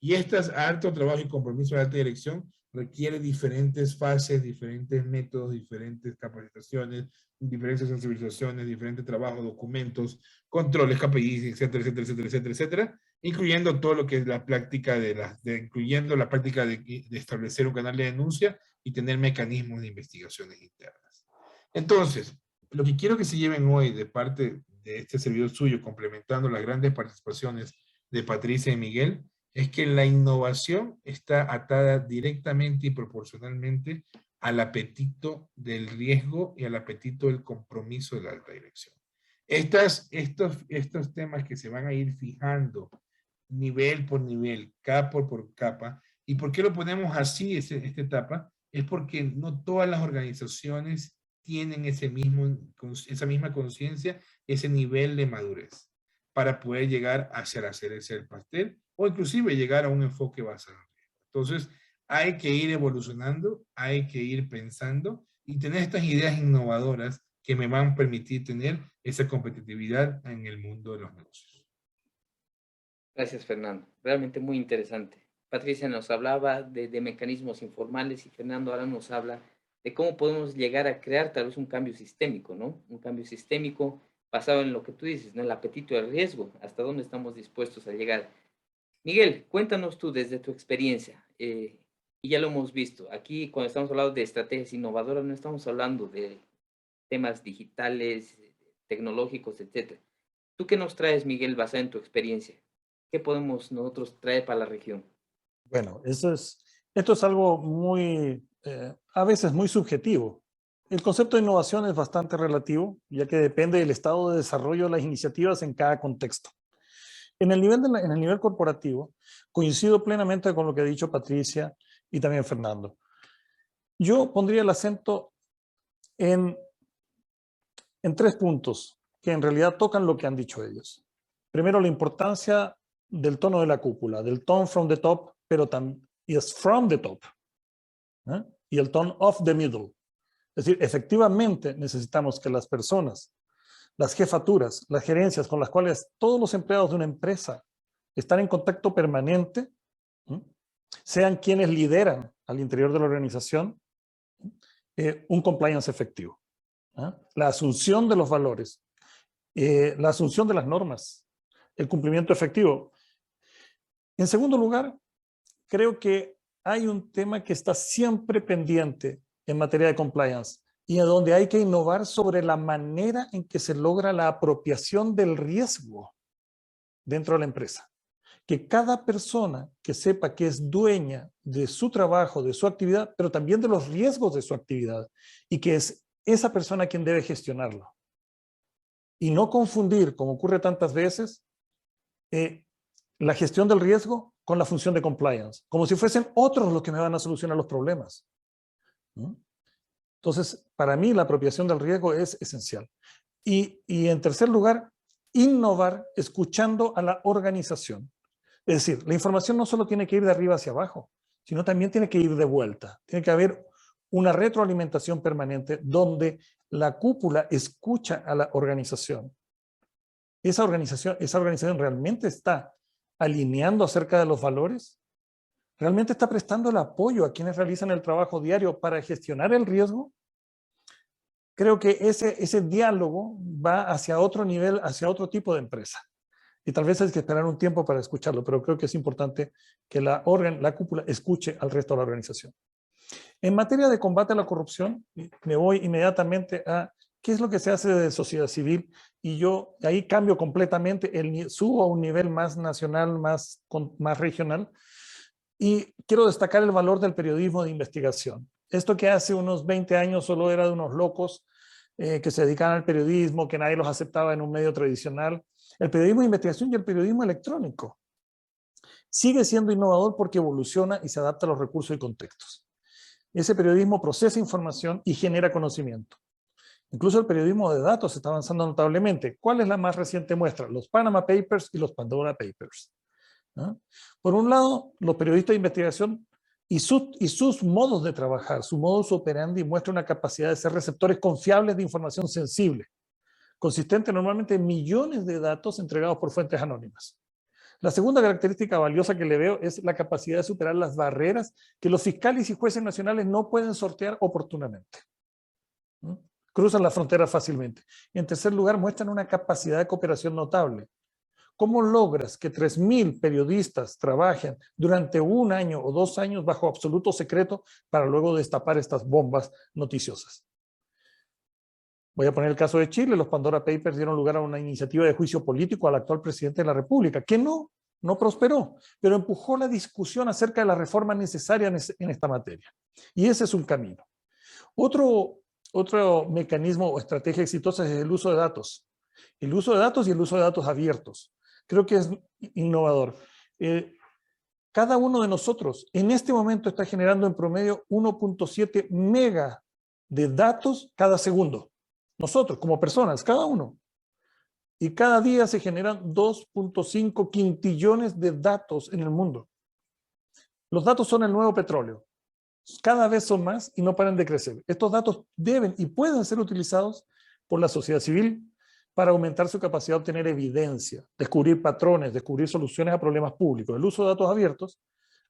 Y este harto trabajo y compromiso en la alta dirección requiere diferentes fases, diferentes métodos, diferentes capacitaciones, diferentes sensibilizaciones, diferentes trabajos, documentos, controles, KPIs, etcétera, etcétera, etcétera, etcétera, etcétera, incluyendo todo lo que es la práctica incluyendo la práctica de establecer un canal de denuncia y tener mecanismos de investigaciones internas. Entonces, lo que quiero que se lleven hoy de parte de este servidor suyo, complementando las grandes participaciones de Patricia y Miguel, es que la innovación está atada directamente y proporcionalmente al apetito del riesgo y al apetito del compromiso de la alta dirección. Estos temas que se van a ir fijando nivel por nivel, capa por capa. ¿Y por qué lo ponemos así, esta etapa? Es porque no todas las organizaciones tienen esa misma conciencia, ese nivel de madurez para poder llegar hacia la cereza del pastel o inclusive llegar a un enfoque basado en riesgo. Entonces, hay que ir evolucionando, hay que ir pensando y tener estas ideas innovadoras que me van a permitir tener esa competitividad en el mundo de los negocios. Gracias, Fernando. Realmente muy interesante. Patricia nos hablaba de mecanismos informales y Fernando ahora nos habla de cómo podemos llegar a crear tal vez un cambio sistémico, ¿no? Un cambio sistémico basado en lo que tú dices, ¿no? El apetito del riesgo, hasta dónde estamos dispuestos a llegar. Miguel, cuéntanos tú desde tu experiencia, y ya lo hemos visto, aquí cuando estamos hablando de estrategias innovadoras no estamos hablando de temas digitales, tecnológicos, etc. ¿Tú qué nos traes, Miguel, basado en tu experiencia? ¿Qué podemos nosotros traer para la región? Bueno, esto es algo muy, a veces muy subjetivo. El concepto de innovación es bastante relativo, ya que depende del estado de desarrollo de las iniciativas en cada contexto. En el nivel corporativo, coincido plenamente con lo que ha dicho Patricia y también Fernando. Yo pondría el acento en 3 puntos que en realidad tocan lo que han dicho ellos. Primero, la importancia del tono de la cúpula, del tone from the top, pero también es from the top, ¿eh? Y el tone of the middle. Es decir, efectivamente necesitamos que las personas, las jefaturas, las gerencias con las cuales todos los empleados de una empresa están en contacto permanente, ¿eh? Sean quienes lideran al interior de la organización un compliance efectivo. ¿Eh? La asunción de los valores, la asunción de las normas, el cumplimiento efectivo. En segundo lugar, creo que hay un tema que está siempre pendiente en materia de compliance y en donde hay que innovar sobre la manera en que se logra la apropiación del riesgo dentro de la empresa. Que cada persona que sepa que es dueña de su trabajo, de su actividad, pero también de los riesgos de su actividad y que es esa persona quien debe gestionarlo. Y no confundir, como ocurre tantas veces, la gestión del riesgo con la función de compliance, como si fuesen otros los que me van a solucionar los problemas. ¿No? Entonces, para mí la apropiación del riesgo es esencial. Y en tercer lugar, innovar escuchando a la organización. Es decir, la información no solo tiene que ir de arriba hacia abajo, sino también tiene que ir de vuelta. Tiene que haber una retroalimentación permanente donde la cúpula escucha a la organización. Esa organización realmente está alineando acerca de los valores, realmente está prestando el apoyo a quienes realizan el trabajo diario para gestionar el riesgo. Creo que ese diálogo va hacia otro nivel, hacia otro tipo de empresa. Y tal vez hay que esperar un tiempo para escucharlo, pero creo que es importante que la cúpula escuche al resto de la organización. En materia de combate a la corrupción, me voy inmediatamente a qué es lo que se hace de sociedad civil, y yo ahí cambio completamente, subo a un nivel más nacional, más regional, y quiero destacar el valor del periodismo de investigación. Esto que hace unos 20 años solo era de unos locos que se dedicaban al periodismo, que nadie los aceptaba en un medio tradicional. El periodismo de investigación y el periodismo electrónico sigue siendo innovador porque evoluciona y se adapta a los recursos y contextos. Ese periodismo procesa información y genera conocimiento. Incluso el periodismo de datos está avanzando notablemente. ¿Cuál es la más reciente muestra? Los Panama Papers y los Pandora Papers. ¿No? Por un lado, los periodistas de investigación y sus modos de trabajar, su modus operandi muestra una capacidad de ser receptores confiables de información sensible, consistente normalmente en millones de datos entregados por fuentes anónimas. La segunda característica valiosa que le veo es la capacidad de superar las barreras que los fiscales y jueces nacionales no pueden sortear oportunamente. ¿No? Cruzan las fronteras fácilmente. En tercer lugar, muestran una capacidad de cooperación notable. ¿Cómo logras que 3.000 periodistas trabajen durante 1 año o 2 años bajo absoluto secreto para luego destapar estas bombas noticiosas? Voy a poner el caso de Chile. Los Pandora Papers dieron lugar a una iniciativa de juicio político al actual presidente de la República, que no prosperó, pero empujó la discusión acerca de las reformas necesarias en esta materia. Y ese es un camino. Otro mecanismo o estrategia exitosa es el uso de datos. El uso de datos y el uso de datos abiertos. Creo que es innovador. Cada uno de nosotros en este momento está generando en promedio 1.7 mega de datos cada segundo. Nosotros, como personas, cada uno. Y cada día se generan 2.5 quintillones de datos en el mundo. Los datos son el nuevo petróleo. Cada vez son más y no paran de crecer. Estos datos deben y pueden ser utilizados por la sociedad civil para aumentar su capacidad de obtener evidencia, descubrir patrones, descubrir soluciones a problemas públicos. El uso de datos abiertos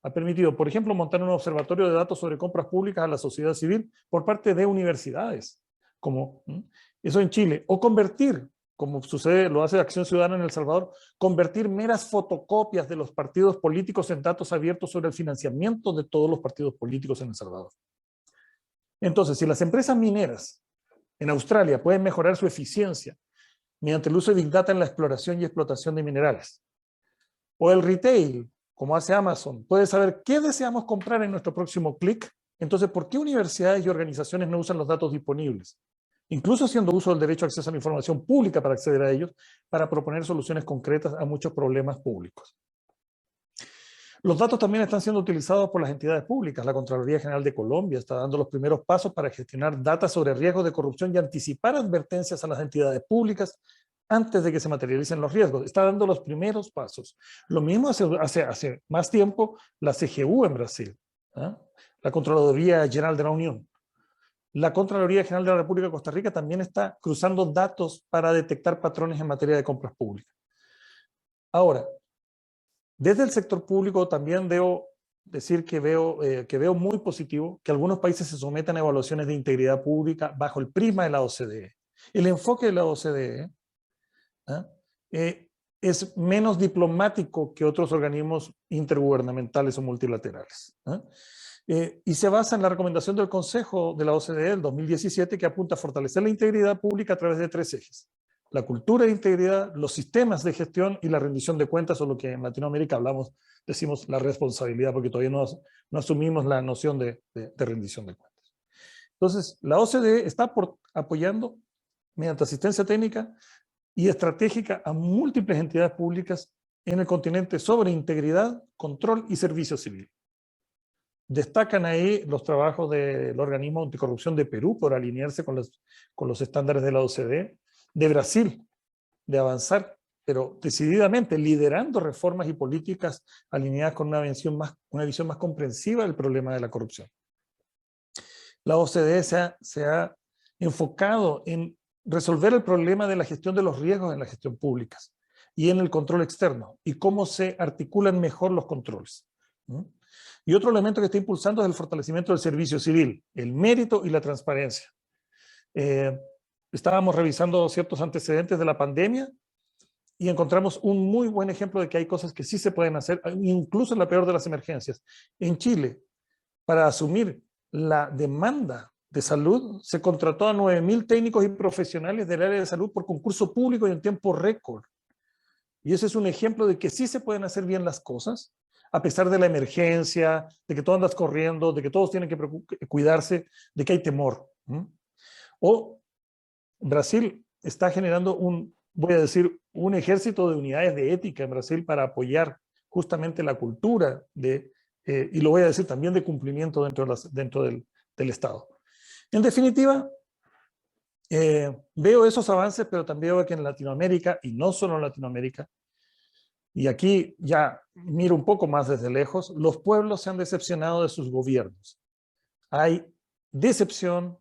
ha permitido, por ejemplo, montar un observatorio de datos sobre compras públicas a la sociedad civil por parte de universidades, como eso en Chile, o convertir, como sucede, lo hace Acción Ciudadana en El Salvador, convertir meras fotocopias de los partidos políticos en datos abiertos sobre el financiamiento de todos los partidos políticos en El Salvador. Entonces, si las empresas mineras en Australia pueden mejorar su eficiencia mediante el uso de Big Data en la exploración y explotación de minerales, o el retail, como hace Amazon, puede saber qué deseamos comprar en nuestro próximo clic, entonces, ¿por qué universidades y organizaciones no usan los datos disponibles? Incluso haciendo uso del derecho a acceso a la información pública para acceder a ellos, para proponer soluciones concretas a muchos problemas públicos. Los datos también están siendo utilizados por las entidades públicas. La Contraloría General de Colombia está dando los primeros pasos para gestionar datos sobre riesgos de corrupción y anticipar advertencias a las entidades públicas antes de que se materialicen los riesgos. Está dando los primeros pasos. Lo mismo hace más tiempo la CGU en Brasil, ¿eh? La Contraloría General de la Unión. La Contraloría General de la República de Costa Rica también está cruzando datos para detectar patrones en materia de compras públicas. Ahora, desde el sector público también debo decir que veo muy positivo que algunos países se sometan a evaluaciones de integridad pública bajo el prisma de la OCDE. El enfoque de la OCDE es menos diplomático que otros organismos intergubernamentales o multilaterales. Y se basa en la recomendación del Consejo de la OCDE del 2017 que apunta a fortalecer la integridad pública a través de 3 ejes. La cultura de integridad, los sistemas de gestión y la rendición de cuentas, o lo que en Latinoamérica decimos la responsabilidad, porque todavía no asumimos la noción de rendición de cuentas. Entonces, la OCDE está apoyando mediante asistencia técnica y estratégica a múltiples entidades públicas en el continente sobre integridad, control y servicio civil. Destacan ahí los trabajos del organismo anticorrupción de Perú por alinearse con los estándares de la OCDE, de Brasil, de avanzar, pero decididamente liderando reformas y políticas alineadas con una visión más comprensiva del problema de la corrupción. La OCDE se ha enfocado en resolver el problema de la gestión de los riesgos en la gestión pública y en el control externo y cómo se articulan mejor los controles. Y otro elemento que está impulsando es el fortalecimiento del servicio civil, el mérito y la transparencia. Estábamos revisando ciertos antecedentes de la pandemia y encontramos un muy buen ejemplo de que hay cosas que sí se pueden hacer, incluso en la peor de las emergencias. En Chile, para asumir la demanda de salud, se contrató a 9.000 técnicos y profesionales del área de salud por concurso público y en tiempo récord. Y ese es un ejemplo de que sí se pueden hacer bien las cosas, a pesar de la emergencia, de que todo andas corriendo, de que todos tienen que cuidarse, de que hay temor. O Brasil está generando un ejército de unidades de ética en Brasil para apoyar justamente la cultura y lo voy a decir también de cumplimiento dentro del Estado. En definitiva, Veo esos avances, pero también veo que en Latinoamérica, y no solo en Latinoamérica, y aquí ya miro un poco más desde lejos, los pueblos se han decepcionado de sus gobiernos. Hay decepción,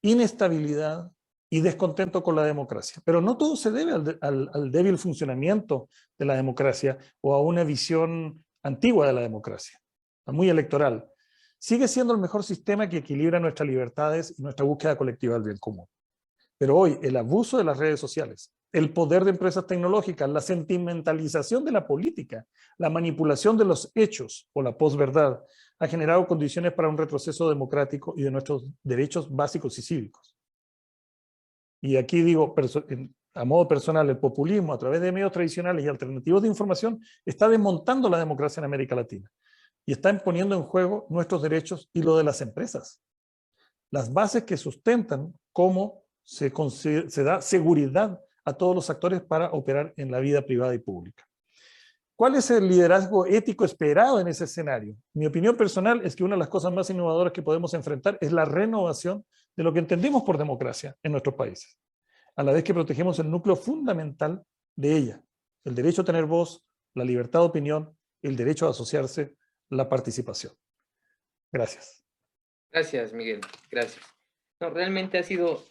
inestabilidad y descontento con la democracia. Pero no todo se debe al débil funcionamiento de la democracia o a una visión antigua de la democracia, muy electoral. Sigue siendo el mejor sistema que equilibra nuestras libertades y nuestra búsqueda colectiva del bien común. Pero hoy el abuso de las redes sociales, el poder de empresas tecnológicas, la sentimentalización de la política, la manipulación de los hechos o la posverdad ha generado condiciones para un retroceso democrático y de nuestros derechos básicos y cívicos. Y aquí digo, a modo personal, el populismo a través de medios tradicionales y alternativos de información está desmontando la democracia en América Latina y está poniendo en juego nuestros derechos y lo de las empresas. Las bases que sustentan cómo se da seguridad a todos los actores para operar en la vida privada y pública. ¿Cuál es el liderazgo ético esperado en ese escenario? Mi opinión personal es que una de las cosas más innovadoras que podemos enfrentar es la renovación de lo que entendemos por democracia en nuestros países, a la vez que protegemos el núcleo fundamental de ella, el derecho a tener voz, la libertad de opinión, el derecho a asociarse, la participación. Gracias. Gracias, Miguel. Gracias. No, realmente ha sido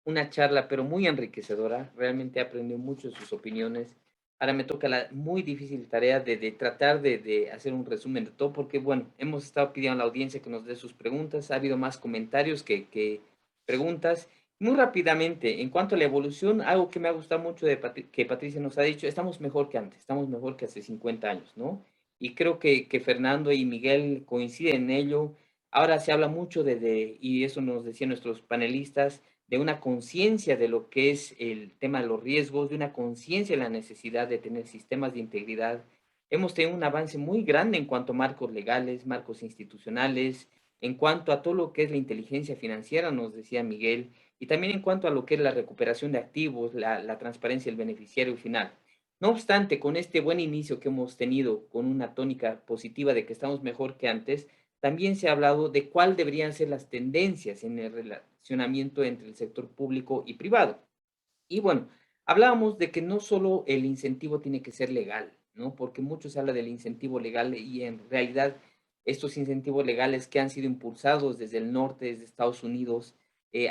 una charla, pero muy enriquecedora. Realmente he aprendido mucho de sus opiniones. Ahora me toca la muy difícil tarea de tratar de hacer un resumen de todo, porque, bueno, hemos estado pidiendo a la audiencia que nos dé sus preguntas. Ha habido más comentarios que preguntas. Muy rápidamente, en cuanto a la evolución, algo que me ha gustado mucho que Patricia nos ha dicho, estamos mejor que antes, estamos mejor que hace 50 años, ¿no? Y creo que Fernando y Miguel coinciden en ello. Ahora se habla mucho y eso nos decían nuestros panelistas, de una conciencia de lo que es el tema de los riesgos, de una conciencia de la necesidad de tener sistemas de integridad. Hemos tenido un avance muy grande en cuanto a marcos legales, marcos institucionales, en cuanto a todo lo que es la inteligencia financiera, nos decía Miguel, y también en cuanto a lo que es la recuperación de activos, la transparencia del beneficiario final. No obstante, con este buen inicio que hemos tenido, con una tónica positiva de que estamos mejor que antes, también se ha hablado de cuál deberían ser las tendencias en el relacionamiento entre el sector público y privado. Y bueno, hablábamos de que no solo el incentivo tiene que ser legal, ¿no? Porque mucho se habla del incentivo legal y en realidad estos incentivos legales que han sido impulsados desde el norte, desde Estados Unidos,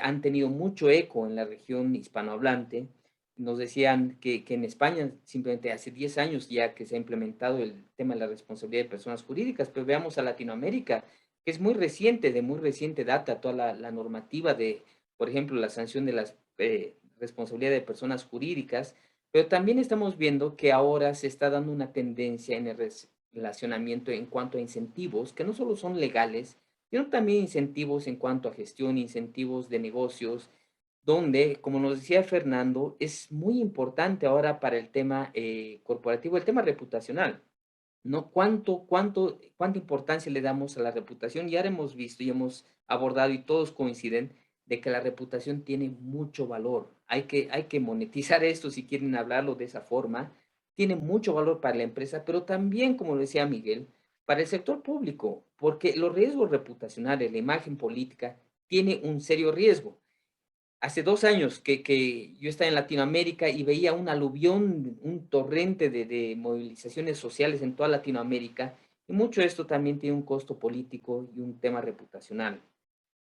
han tenido mucho eco en la región hispanohablante. Nos decían que en España simplemente hace 10 años ya que se ha implementado el tema de la responsabilidad de personas jurídicas, pero veamos a Latinoamérica, que es muy reciente, de muy reciente data, toda la normativa de, por ejemplo, la sanción de las responsabilidad de personas jurídicas, pero también estamos viendo que ahora se está dando una tendencia en el relacionamiento en cuanto a incentivos, que no solo son legales, sino también incentivos en cuanto a gestión, incentivos de negocios, donde, como nos decía Fernando, es muy importante ahora para el tema corporativo, el tema reputacional, ¿no? ¿Cuánta importancia le damos a la reputación? Ya hemos visto y hemos abordado y todos coinciden de que la reputación tiene mucho valor. Hay que monetizar esto si quieren hablarlo de esa forma. Tiene mucho valor para la empresa, pero también, como lo decía Miguel, para el sector público, porque los riesgos reputacionales, la imagen política, tiene un serio riesgo. Hace 2 años que yo estaba en Latinoamérica y veía un aluvión, un torrente de movilizaciones sociales en toda Latinoamérica, y mucho de esto también tiene un costo político y un tema reputacional.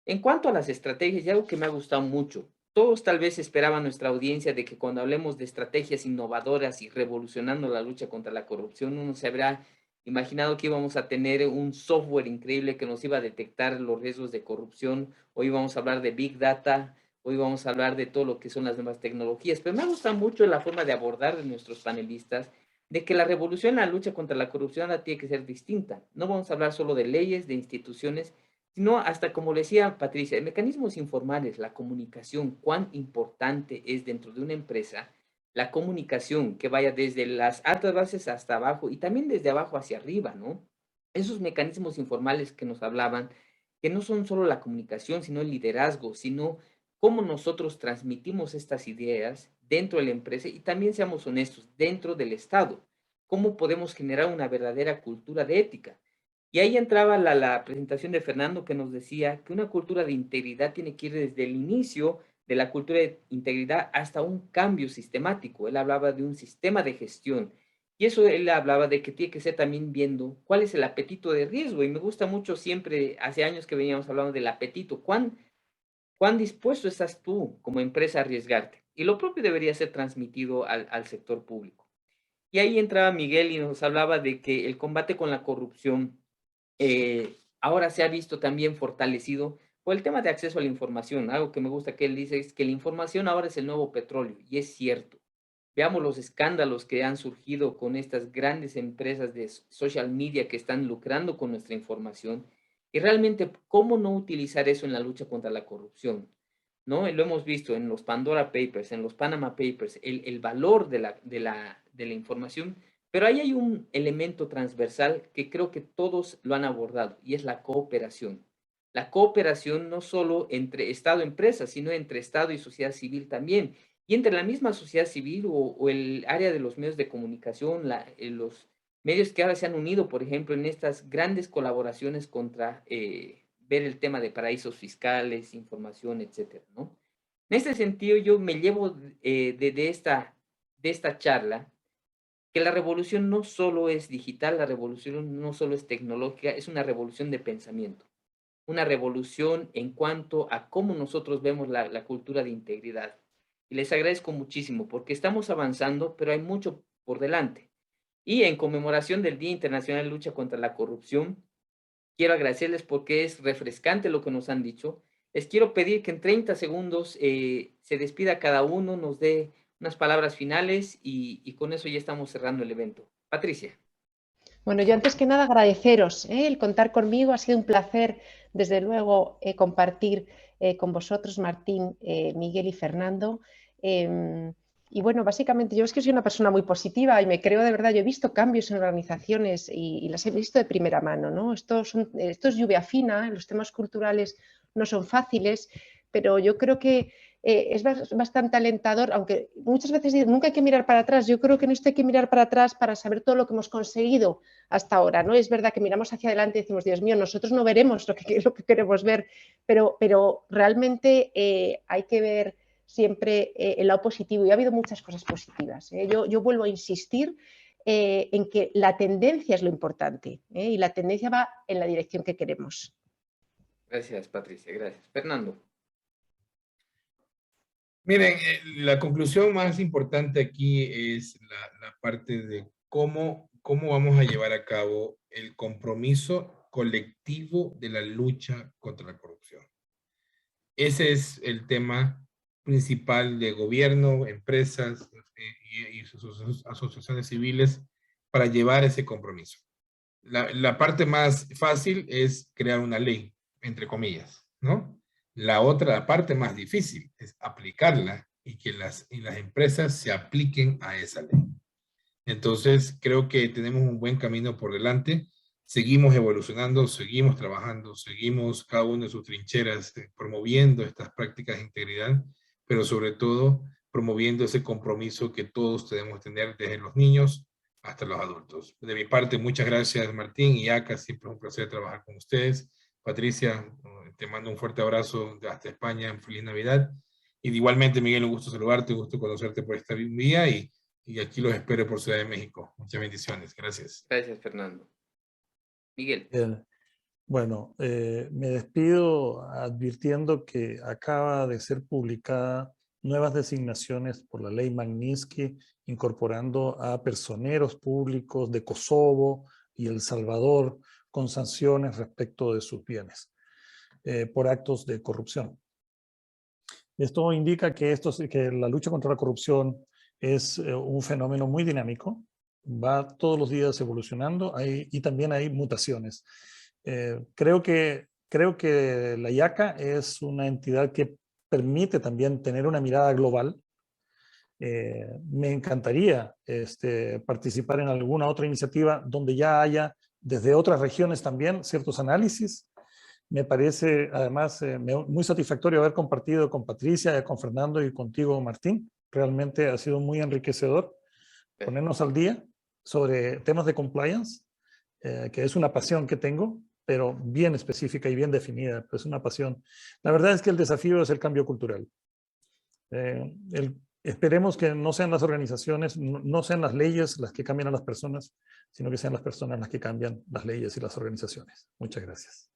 En cuanto a las estrategias, y algo que me ha gustado mucho, todos tal vez esperaban nuestra audiencia de que cuando hablemos de estrategias innovadoras y revolucionando la lucha contra la corrupción, uno se habrá imaginado que íbamos a tener un software increíble que nos iba a detectar los riesgos de corrupción. Hoy vamos a hablar de Big Data, hoy vamos a hablar de todo lo que son las nuevas tecnologías, pero me ha gustado mucho la forma de abordar de nuestros panelistas, de que la revolución en la lucha contra la corrupción ahora tiene que ser distinta. No vamos a hablar solo de leyes, de instituciones, sino hasta, como le decía Patricia, mecanismos informales, la comunicación, cuán importante es dentro de una empresa la comunicación que vaya desde las altas bases hasta abajo y también desde abajo hacia arriba, ¿no? Esos mecanismos informales que nos hablaban, que no son solo la comunicación, sino el liderazgo, sino cómo nosotros transmitimos estas ideas dentro de la empresa y también seamos honestos, dentro del Estado, cómo podemos generar una verdadera cultura de ética. Y ahí entraba la presentación de Fernando, que nos decía que una cultura de integridad tiene que ir desde el inicio de la cultura de integridad hasta un cambio sistemático. Él hablaba de un sistema de gestión. Y eso él hablaba de que tiene que ser también viendo cuál es el apetito de riesgo. Y me gusta mucho siempre, hace años que veníamos hablando del apetito. ¿Cuán dispuesto estás tú como empresa a arriesgarte? Y lo propio debería ser transmitido al sector público. Y ahí entraba Miguel y nos hablaba de que el combate con la corrupción ahora se ha visto también fortalecido por el tema de acceso a la información. Algo que me gusta que él dice es que la información ahora es el nuevo petróleo, y es cierto. Veamos los escándalos que han surgido con estas grandes empresas de social media que están lucrando con nuestra información, y realmente cómo no utilizar eso en la lucha contra la corrupción, ¿no? Lo hemos visto en los Pandora Papers, en los Panama Papers, el valor de la información, pero ahí hay un elemento transversal que creo que todos lo han abordado, y es la cooperación. La cooperación no solo entre Estado y empresa, sino entre Estado y sociedad civil también, y entre la misma sociedad civil o el área de los medios de comunicación, los medios que ahora se han unido, por ejemplo, en estas grandes colaboraciones contra ver el tema de paraísos fiscales, información, etcétera, ¿no? En este sentido, yo me llevo de esta charla que la revolución no solo es digital, la revolución no solo es tecnológica, es una revolución de pensamiento, una revolución en cuanto a cómo nosotros vemos la cultura de integridad. Y les agradezco muchísimo porque estamos avanzando, pero hay mucho por delante. Y en conmemoración del Día Internacional de Lucha contra la Corrupción, quiero agradecerles porque es refrescante lo que nos han dicho. Les quiero pedir que en 30 segundos se despida cada uno, nos dé unas palabras finales y con eso ya estamos cerrando el evento. Patricia. Bueno, yo antes que nada agradeceros el contar conmigo. Ha sido un placer, desde luego, compartir con vosotros, Martín, Miguel y Fernando. Y bueno, básicamente yo es que soy una persona muy positiva y me creo de verdad. Yo he visto cambios en organizaciones y las he visto de primera mano, ¿no? Esto es lluvia fina, los temas culturales no son fáciles, pero yo creo que es bastante alentador, aunque muchas veces digo, nunca hay que mirar para atrás. Yo creo que en esto hay que mirar para atrás para saber todo lo que hemos conseguido hasta ahora, ¿no? Es verdad que miramos hacia adelante y decimos, Dios mío, nosotros no veremos lo que queremos ver, pero realmente hay que ver siempre el lado positivo, y ha habido muchas cosas positivas. Yo vuelvo a insistir en que la tendencia es lo importante, y la tendencia va en la dirección que queremos. Gracias, Patricia, gracias. Fernando. Miren, la conclusión más importante aquí es la parte de cómo vamos a llevar a cabo el compromiso colectivo de la lucha contra la corrupción. Ese es el tema principal de gobierno, empresas y sus asociaciones civiles para llevar ese compromiso. La parte más fácil es crear una ley, entre comillas, ¿no? La parte más difícil es aplicarla y que las empresas se apliquen a esa ley. Entonces, creo que tenemos un buen camino por delante. Seguimos evolucionando, seguimos trabajando, seguimos cada uno de sus trincheras promoviendo estas prácticas de integridad, pero sobre todo promoviendo ese compromiso que todos debemos tener desde los niños hasta los adultos. De mi parte, muchas gracias, Martín y Aka, siempre es un placer trabajar con ustedes. Patricia, te mando un fuerte abrazo hasta España, feliz Navidad. Y igualmente, Miguel, un gusto saludarte, un gusto conocerte por esta vía y aquí los espero por Ciudad de México. Muchas bendiciones. Gracias. Gracias, Fernando. Miguel. Bien. Bueno, me despido advirtiendo que acaba de ser publicada nuevas designaciones por la ley Magnitsky, incorporando a personeros públicos de Kosovo y El Salvador con sanciones respecto de sus bienes por actos de corrupción. Esto indica que la lucha contra la corrupción es un fenómeno muy dinámico, va todos los días evolucionando y también hay mutaciones. Creo que la IACA es una entidad que permite también tener una mirada global. Me encantaría participar en alguna otra iniciativa donde ya haya desde otras regiones también ciertos análisis. Me parece además muy satisfactorio haber compartido con Patricia, con Fernando y contigo, Martín. Realmente ha sido muy enriquecedor ponernos al día sobre temas de compliance. que es una pasión que tengo, pero bien específica y bien definida, pues una pasión. La verdad es que el desafío es el cambio cultural. Esperemos que no sean las organizaciones, no sean las leyes las que cambian a las personas, sino que sean las personas las que cambian las leyes y las organizaciones. Muchas gracias.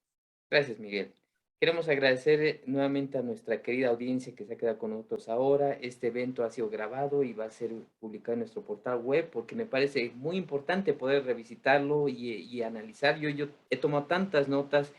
Gracias, Miguel. Queremos agradecer nuevamente a nuestra querida audiencia que se ha quedado con nosotros ahora. Este evento ha sido grabado y va a ser publicado en nuestro portal web porque me parece muy importante poder revisitarlo y analizar. Yo he tomado tantas notas,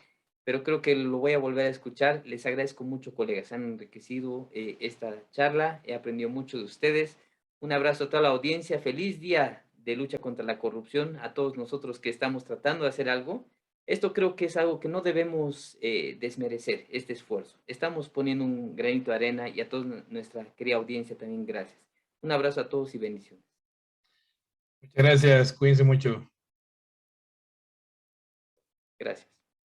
pero creo que lo voy a volver a escuchar. Les agradezco mucho, colegas. Han enriquecido esta charla. He aprendido mucho de ustedes. Un abrazo a toda la audiencia. Feliz día de lucha contra la corrupción a todos nosotros que estamos tratando de hacer algo. Esto creo que es algo que no debemos desmerecer, este esfuerzo. Estamos poniendo un granito de arena y a toda nuestra querida audiencia también gracias. Un abrazo a todos y bendiciones. Muchas gracias, cuídense mucho. Gracias.